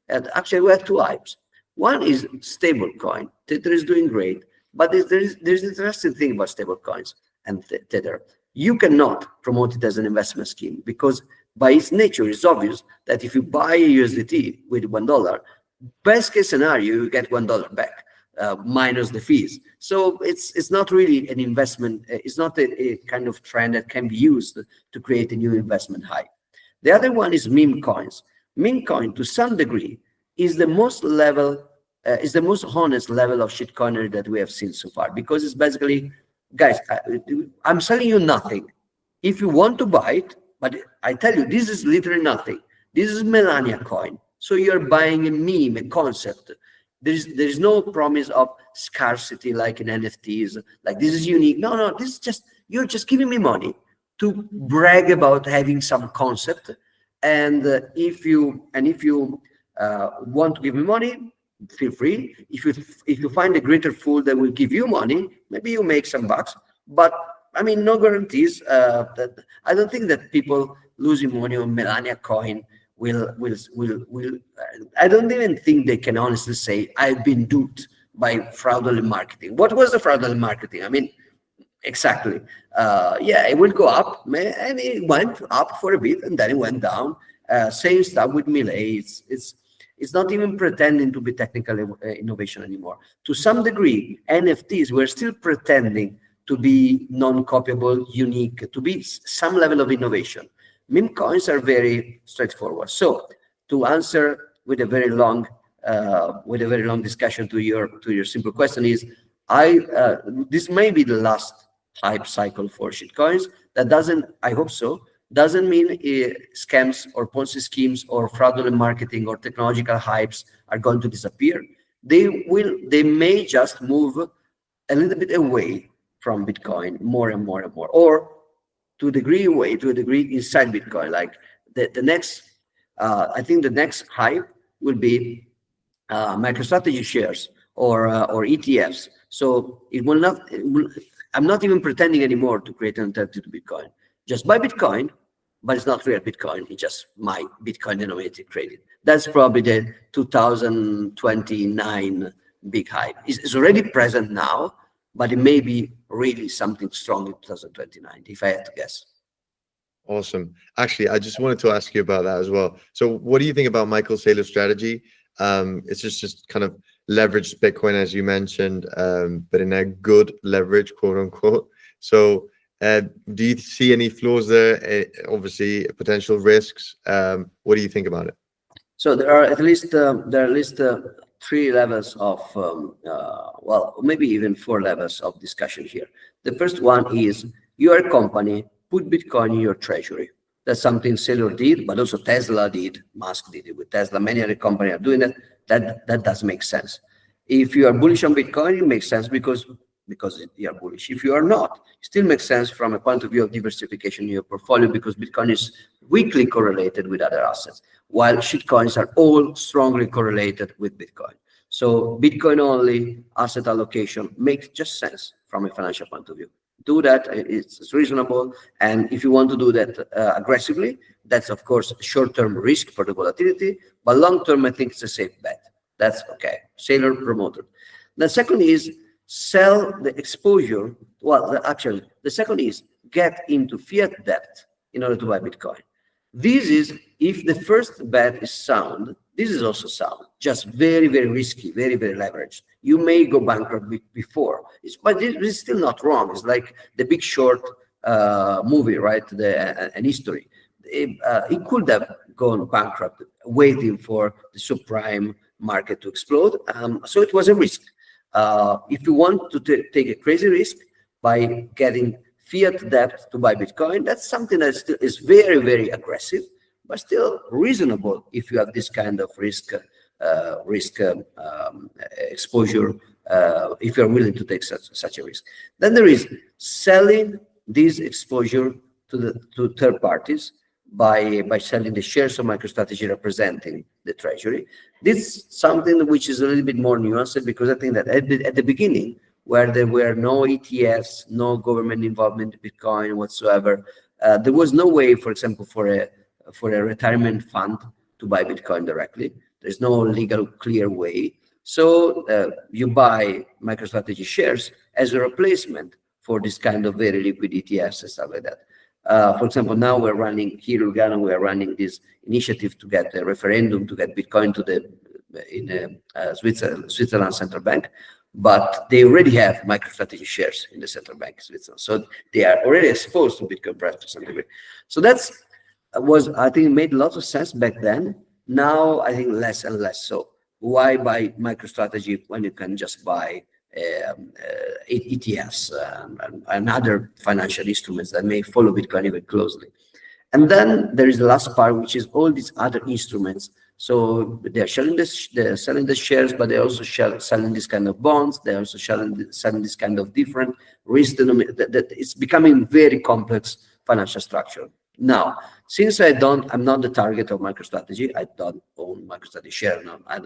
and actually we have two hypes. One is stablecoin. Tether is doing great, but there's an interesting thing about stablecoins and Tether. You cannot promote it as an investment scheme because by its nature, it's obvious that if you buy a USDT with $1, best case scenario, you get $1 back. Minus the fees. So it's not really an investment. It's not a kind of trend that can be used to create a new investment hype. The other one is meme coins. Meme coin, to some degree, is the most honest level of shitcoinery that we have seen so far, because it's basically, guys, I'm selling you nothing. If you want to buy it, but I tell you, this is literally nothing. This is Melania coin. So you're buying a meme, a concept. There's no promise of scarcity like in NFTs, like this is unique. No, this is just, you're just giving me money to brag about having some concept. And if you want to give me money, feel free. If you find a greater fool that will give you money, maybe you make some bucks. But I mean, no guarantees. That I don't think that people losing money on Melania coin will I don't even think they can honestly say I've been duped by fraudulent marketing. What was the fraudulent marketing? I mean, exactly. Yeah, it will go up, and it went up for a bit, and then it went down. Same stuff with Millet. It's not even pretending to be technical innovation anymore. To some degree, NFTs were still pretending to be non-copyable, unique, to be some level of innovation. Meme coins are very straightforward. So to answer with a very long discussion to your simple question is, this may be the last hype cycle for shitcoins. That doesn't, I hope so, doesn't mean scams or Ponzi schemes or fraudulent marketing or technological hypes are going to disappear. They may just move a little bit away from Bitcoin more and more and more, or to a degree inside Bitcoin. Like the next, I think the next hype will be MicroStrategy shares or ETFs. So I'm not even pretending anymore to create an alternative to Bitcoin. Just buy Bitcoin, but it's not real Bitcoin. It's just my Bitcoin denominated credit. That's probably the 2029 big hype. It's already present now, but it may be really something strong in 2029, if I had to guess. Awesome. Actually, I just wanted to ask you about that as well. So what do you think about Michael Saylor's strategy? It's just kind of leveraged Bitcoin, as you mentioned, but in a good leverage, quote unquote. So do you see any flaws there? Obviously, potential risks. What do you think about it? So there are at least three levels of, well, maybe even four levels of discussion here. The first one is, you are a company, put Bitcoin in your treasury. That's something Saylor did, but also Tesla did. Musk did it with Tesla. Many other companies are doing it. That does make sense. If you are bullish on Bitcoin, it makes sense because you are bullish. If you are not, it still makes sense from a point of view of diversification in your portfolio, because Bitcoin is weakly correlated with other assets, while shitcoins are all strongly correlated with Bitcoin. So Bitcoin only asset allocation makes just sense from a financial point of view. Do that, it's reasonable. And if you want to do that aggressively, that's of course a short-term risk for the volatility, but long-term, I think it's a safe bet. That's okay. Saylor promoted. The second is sell the exposure. Well, actually, the second is get into fiat debt in order to buy Bitcoin. This is, if the first bet is sound, this is also sound, just very, very risky, very, very leveraged. You may go bankrupt before, but it's still not wrong. It's like the Big Short movie, right? An history. It could have gone bankrupt waiting for the subprime market to explode. So it was a risk. If you want to take a crazy risk by getting fiat debt to buy Bitcoin, that's something that still is very, very aggressive, but still reasonable if you have this kind of risk exposure, if you're willing to take such a risk. Then there is selling this exposure to third parties. by selling the shares of MicroStrategy representing the treasury. This is something which is a little bit more nuanced, because I think that at the beginning, where there were no ETFs, no government involvement in Bitcoin whatsoever, there was no way, for example, for a retirement fund to buy Bitcoin directly. There's no legal clear way. So you buy MicroStrategy shares as a replacement for this kind of very liquid ETFs and stuff like that. For example, now we're running here in Lugano, we are running this initiative to get a referendum to get Bitcoin to the Switzerland central bank, but they already have MicroStrategy shares in the central bank in Switzerland, so they are already exposed to Bitcoin price to some degree. So that's I think it made a lot of sense back then. Now I think less and less so. Why buy MicroStrategy when you can just buy ETFs and other financial instruments that may follow Bitcoin even closely? And then there is the last part, which is all these other instruments. So they're selling the shares, but they're also selling this kind of bonds. They're also selling this kind of different risk denominator. It's becoming very complex financial structure. Now, since I'm not the target of MicroStrategy, I don't own MicroStrategy share. No, I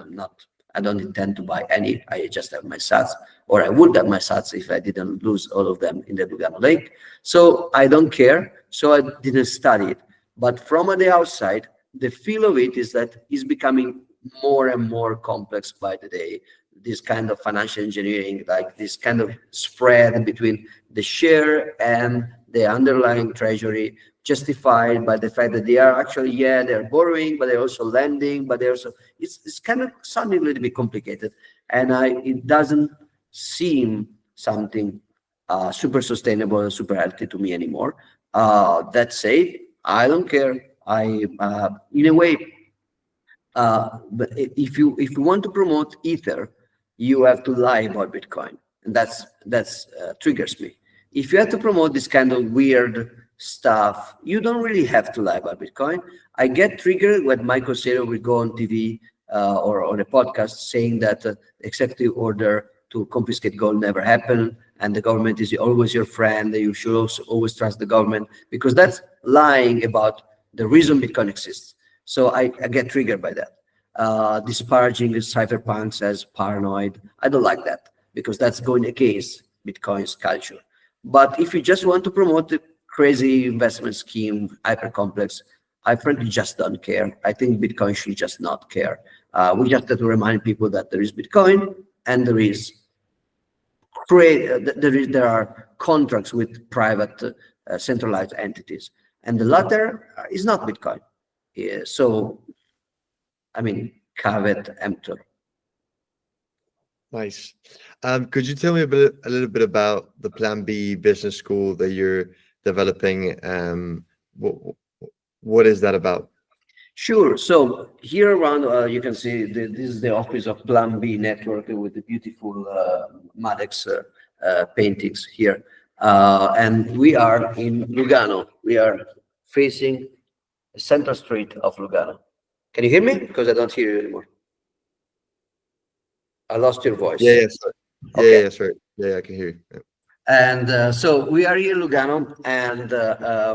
don't intend to buy any. I just have my sats, or I would have my sats if I didn't lose all of them in the Lugano Lake. So I don't care. So I didn't study it. But from the outside, the feel of it is that it's becoming more and more complex by the day. This kind of financial engineering, like this kind of spread between the share and the underlying treasury, justified by the fact that they are actually, they're borrowing, but they're also lending, but they're also, it's kind of sounding a little bit complicated. And it doesn't seem something super sustainable and super healthy to me anymore. That said, I don't care. In a way, but if you want to promote Ether, you have to lie about Bitcoin, and that's triggers me. If you have to promote this kind of weird stuff, you don't really have to lie about Bitcoin. I get triggered when Michael Saylor will go on TV or on a podcast saying that executive order to confiscate gold never happened, and the government is always your friend, and you should also always trust the government, because that's lying about the reason Bitcoin exists. So I get triggered by that. Disparaging the cypherpunks as paranoid, I don't like that, because that's going against Bitcoin's culture. But if you just want to promote the crazy investment scheme, hyper complex, I frankly just don't care. I think Bitcoin should just not care. We just have to remind people that there is Bitcoin, and there are contracts with private centralized entities, and the latter is not Bitcoin. So, I mean, caveat emptor. Nice. Could you tell me a little bit about the Plan B business school that you're developing? What is that about? Sure. So here around, you can see this is the office of Plan B Network with the beautiful Madex paintings here. And we are in Lugano. We are facing the central street of Lugano. Can you hear me? Because I don't hear you anymore. I lost your voice. Yeah, sorry. Okay. Yeah, sorry. Yeah, I can hear you. Yeah. And so we are here in Lugano, and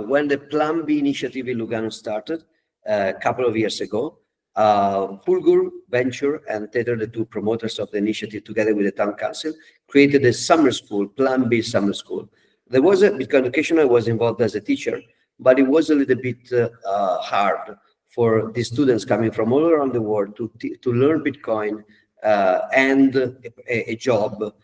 when the Plan B initiative in Lugano started a couple of years ago, Fulgur Venture and Tether, the two promoters of the initiative, together with the town council, created a summer school, Plan B summer school. There was a Bitcoin education. I was involved as a teacher, but it was a little bit hard for the students coming from all around the world to learn Bitcoin and a job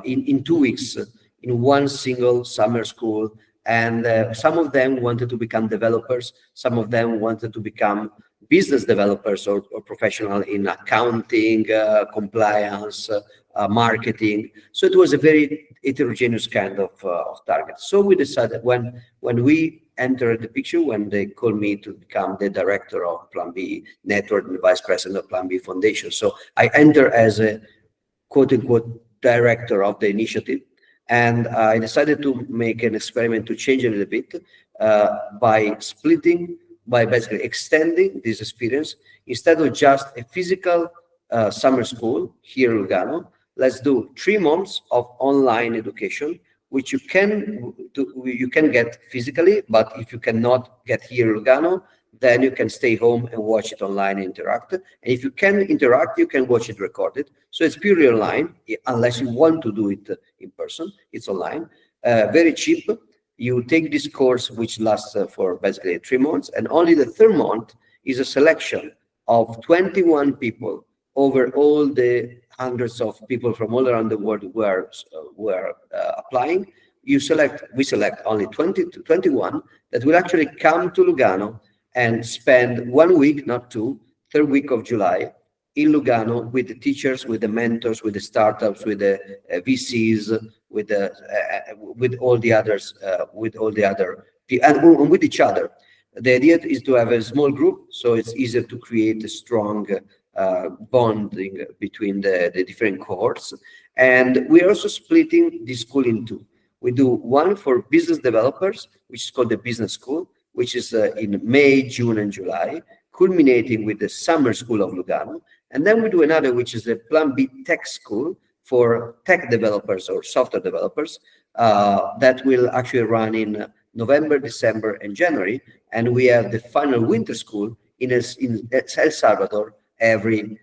in 2 weeks in one single summer school. And some of them wanted to become developers. Some of them wanted to become business developers or professional in accounting, compliance, marketing. So it was a very heterogeneous kind of target. So we decided when we entered the picture, when they called me to become the director of Plan B Network and the vice president of Plan B Foundation. So I entered as a quote unquote director of the initiative. And I decided to make an experiment to change a little bit by basically extending this experience. Instead of just a physical summer school here in Lugano, let's do 3 months of online education which you can get physically, but if you cannot get here in Lugano, then you can stay home and watch it online and interact. And if you can interact, you can watch it recorded. So it's purely online, unless you want to do it in person. It's online, very cheap. You take this course, which lasts for basically 3 months, and only the third month is a selection of 21 people over all the hundreds of people from all around the world who are applying. We select only 20 to 21 that will actually come to Lugano and spend 1 week, not 2, third week of July in Lugano with the teachers, with the mentors, with the startups, with the VCs, with all the others, and with each other. The idea is to have a small group, so it's easier to create a strong bonding between the different cohorts. And we are also splitting the school in 2. We do one for business developers, which is called the business school, which is in May, June, and July, culminating with the summer school of Lugano. And then we do another, which is the Plan B Tech School for tech developers or software developers that will actually run in November, December, and January. And we have the final winter school in El Salvador every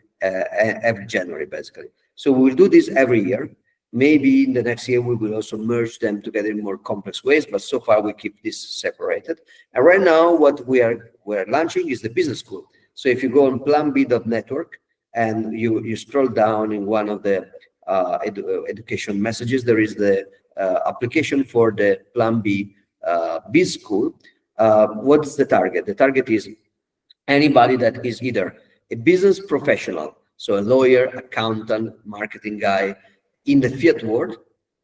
January, basically. So we will do this every year. Maybe in the next year, we will also merge them together in more complex ways, but so far we keep this separated. And right now, what we're launching is the business school. So if you go on planb.network and you scroll down in one of the education messages, there is the application for the Plan B Biz School. What's the target? The target is anybody that is either a business professional, so a lawyer, accountant, marketing guy, in the fiat world,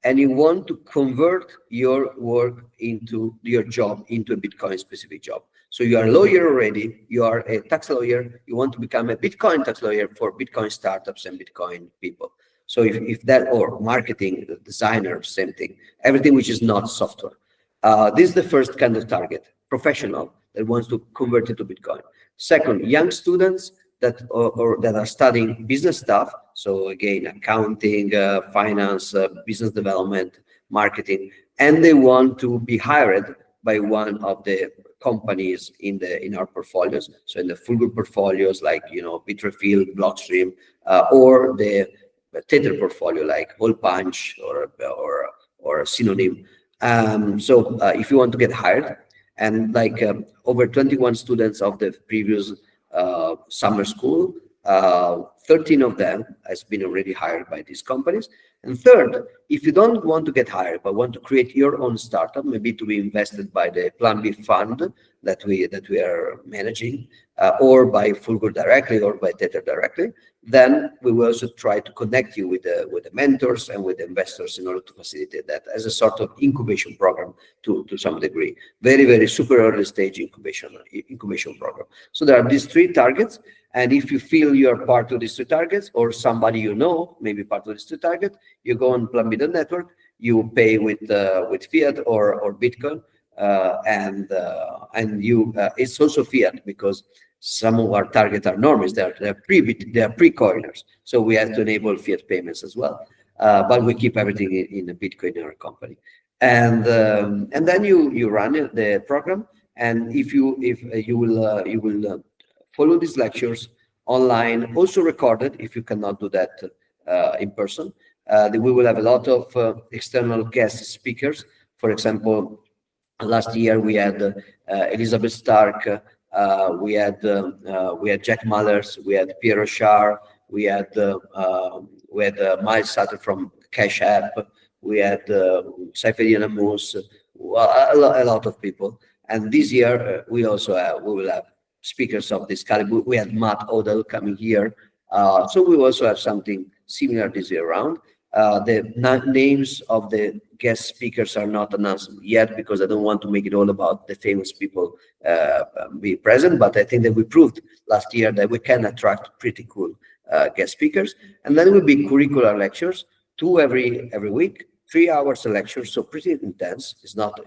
and you want to convert your work into your job into a Bitcoin specific job. So you are a lawyer already, you are a tax lawyer, you want to become a Bitcoin tax lawyer for Bitcoin startups and Bitcoin people. So if that, or marketing, designer, same thing, everything which is not software. This is the first kind of target, professional that wants to convert it to Bitcoin. Second, young students that are studying business stuff. So again, accounting, finance, business development, marketing, and they want to be hired by one of the companies in our portfolios. So in the full group portfolios, like Bitrefill, Blockstream, or the Tether portfolio, like Hole Punch or Synonym. So if you want to get hired, and like over 21 students of the previous summer school, 13 of them has been already hired by these companies. And third, if you don't want to get hired but want to create your own startup, maybe to be invested by the Plan B fund that we are managing, or by Fulgur directly or by Tether directly, then we will also try to connect you with the mentors and with the investors in order to facilitate that as a sort of incubation program to some degree. Very, very super early stage incubation program. So there are these 3 targets. And if you feel you're part of these 3 targets, or somebody maybe part of these 2 targets, you go on planb.network, you pay with fiat or Bitcoin, and you it's also fiat because some of our targets are normies. They're pre-coiners, so we have to enable fiat payments as well. But we keep everything in a Bitcoin in our company, and then you run the program. And if you will follow these lectures online, also recorded if you cannot do that in person. We will have a lot of external guest speakers. For example, last year we had Elizabeth Stark, we had Jack Mallers, we had Pierre Rochard, we had Miles Sutter from Cash App, we had Saifeddin Ammous, a lot of people. And this year we will have speakers of this caliber. We had Matt Odell coming here, so we also have something similar this year around. The names of the guest speakers are not announced yet because I don't want to make it all about the famous people be present, but I think that we proved last year that we can attract pretty cool guest speakers. And then will be curricular lectures, 2 every week, 3 hours a lecture, so pretty intense. It's not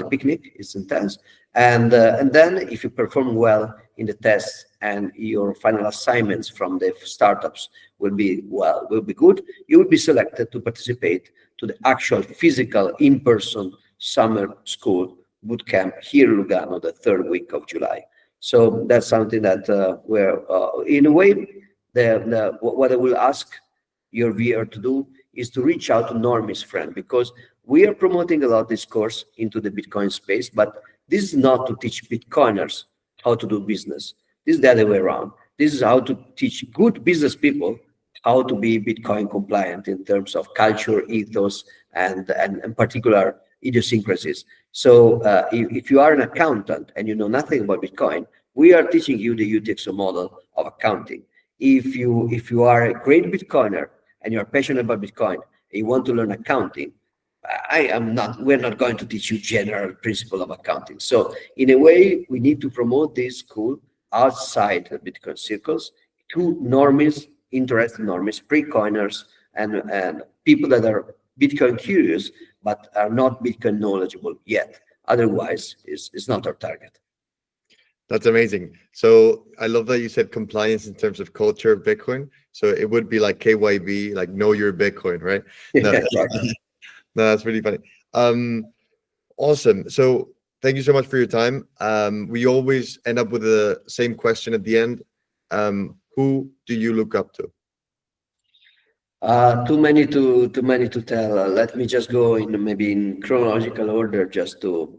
a picnic, it's intense. And then if you perform well in the tests and your final assignments from the startups will be good, you will be selected to participate to the actual physical in-person summer school boot camp here in Lugano, the 3rd week of July. So that's something that we're, in a way, what I will ask your viewer to do is to reach out to normies friend, because we are promoting a lot this course into the Bitcoin space, but this is not to teach Bitcoiners how to do business. This is the other way around. This is how to teach good business people how to be Bitcoin compliant in terms of culture, ethos, and particular idiosyncrasies. So if you are an accountant and you know nothing about Bitcoin, we are teaching you the UTXO model of accounting. If you are a great Bitcoiner and you're passionate about Bitcoin and you want to learn accounting, we're not going to teach you general principle of accounting. So in a way, we need to promote this school outside the Bitcoin circles to normies, interested normies, pre-coiners, and people that are Bitcoin curious, but are not Bitcoin knowledgeable yet. Otherwise, it's not our target. That's amazing. So I love that you said compliance in terms of culture of Bitcoin. So it would be like KYB, like know your Bitcoin, right? No, no, that's really funny. Awesome. So thank you so much for your time. We always end up with the same question at the end. Who do you look up to? Too many to tell. Let me just go in chronological order, just to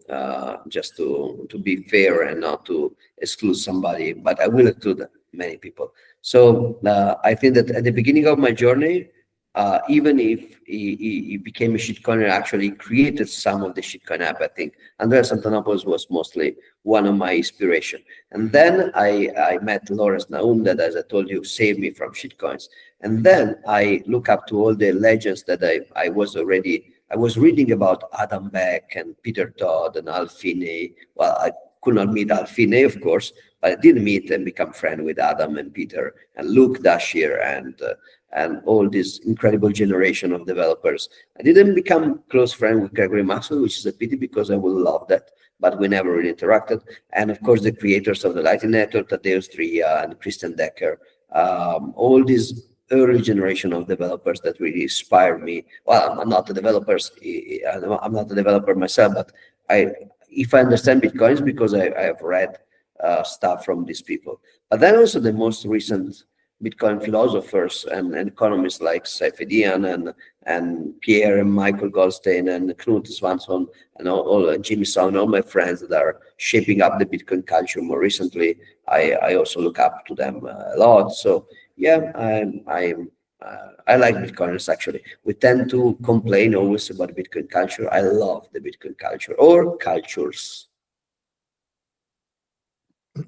be fair and not to exclude somebody. But I will include many people. So I think that at the beginning of my journey, even if he became a shitcoiner, actually created some of the shitcoin app. I think Andreas Antonopoulos was mostly one of my inspiration. And then I met Lawrence Naum, that, as I told you, saved me from shitcoins. And then I look up to all the legends that I was reading about: Adam Beck and Peter Todd and Al Finney. Well, I could not meet Al Finney, of course, but I did meet and become friend with Adam and Peter and Luke Dashier and all this incredible generation of developers. I didn't become close friend with Gregory Maxwell, which is a pity because I would love that, but we never really interacted. And of course, the creators of the Lightning Network, Tadeusz Tria and Christian Decker, all these early generation of developers that really inspired me. Well, I'm not a developer myself, but if I understand Bitcoins, because I have read stuff from these people. But then also the most recent Bitcoin philosophers and economists like Saifedian and Pierre and Michael Goldstein and Knut Swanson and all Jimmy Song, all my friends that are shaping up the Bitcoin culture more recently. I also look up to them a lot. So yeah, I like Bitcoiners actually. We tend to complain always about Bitcoin culture. I love the Bitcoin culture or cultures.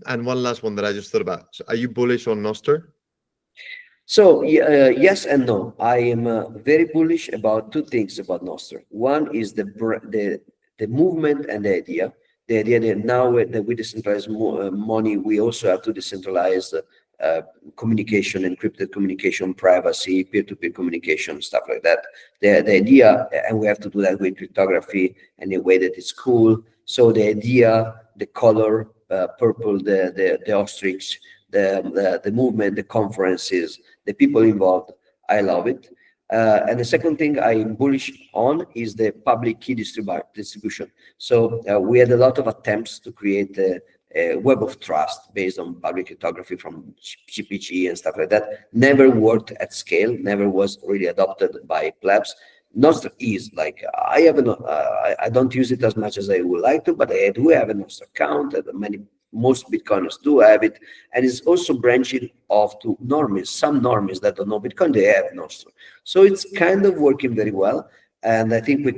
And one last one that I just thought about. So are you bullish on Nostr? So yes and no. I am very bullish about two things about Nostr. One is the movement and the idea. The idea that now that we decentralize money, we also have to decentralize communication, encrypted communication, privacy, peer-to-peer communication, stuff like that. The idea, and we have to do that with cryptography in a way that is cool. So the idea, the color, purple, the ostrich, the movement, the conferences, the people involved, I love it. And the second thing I'm bullish on is the public key distribution. So we had a lot of attempts to create a web of trust based on public cryptography from GPG and stuff like that. Never worked at scale, never was really adopted by plebs. Nostr is like, I don't use it as much as I would like to, but I do have a Nostr account, and most Bitcoiners do have it, and it's also branching off to normies. Some normies that don't know Bitcoin, they have Nostr. So it's kind of working very well, and I think we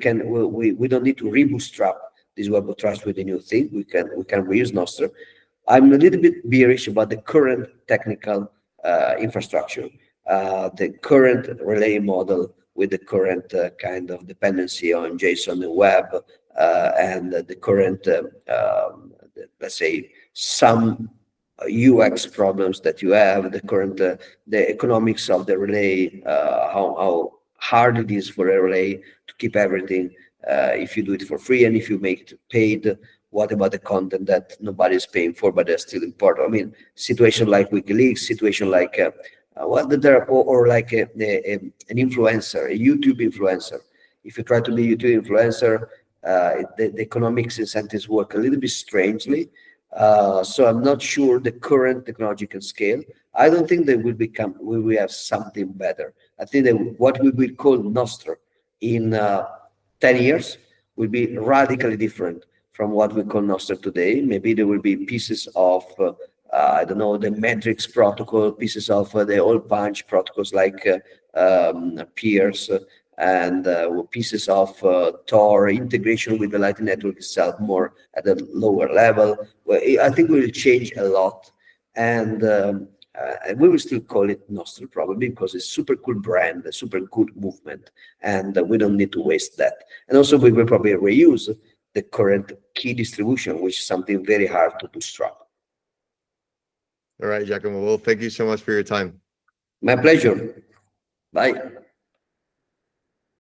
don't need to rebootstrap this web of trust with a new thing. We can reuse Nostr. I'm a little bit bearish about the current technical infrastructure, the current relay model with the current kind of dependency on JSON and web, and the current, let's say, some UX problems that you have, the current, the economics of the relay, how hard it is for a relay to keep everything if you do it for free, and if you make it paid, what about the content that nobody is paying for, but they're still important? I mean, situation like WikiLeaks, situation like, or like an influencer, a YouTube influencer. if you try to be a YouTube influencer, the economics incentives work a little bit strangely. So I'm not sure the current technology can scale. I don't think we will have something better. I think that what we will call Nostro in 10 years will be radically different from what we call Nostro today. Maybe there will be pieces of, I don't know, the Matrix protocol, pieces of the old punch protocols like Peers, and pieces of Tor integration with the Lightning Network itself more at a lower level. Well, I think we will change a lot, and we will still call it Nostro probably because it's super cool brand, a super good movement, and we don't need to waste that. And also we will probably reuse the current key distribution, which is something very hard to bootstrap. All right, Giacomo. Well, thank you so much for your time. My pleasure. Bye.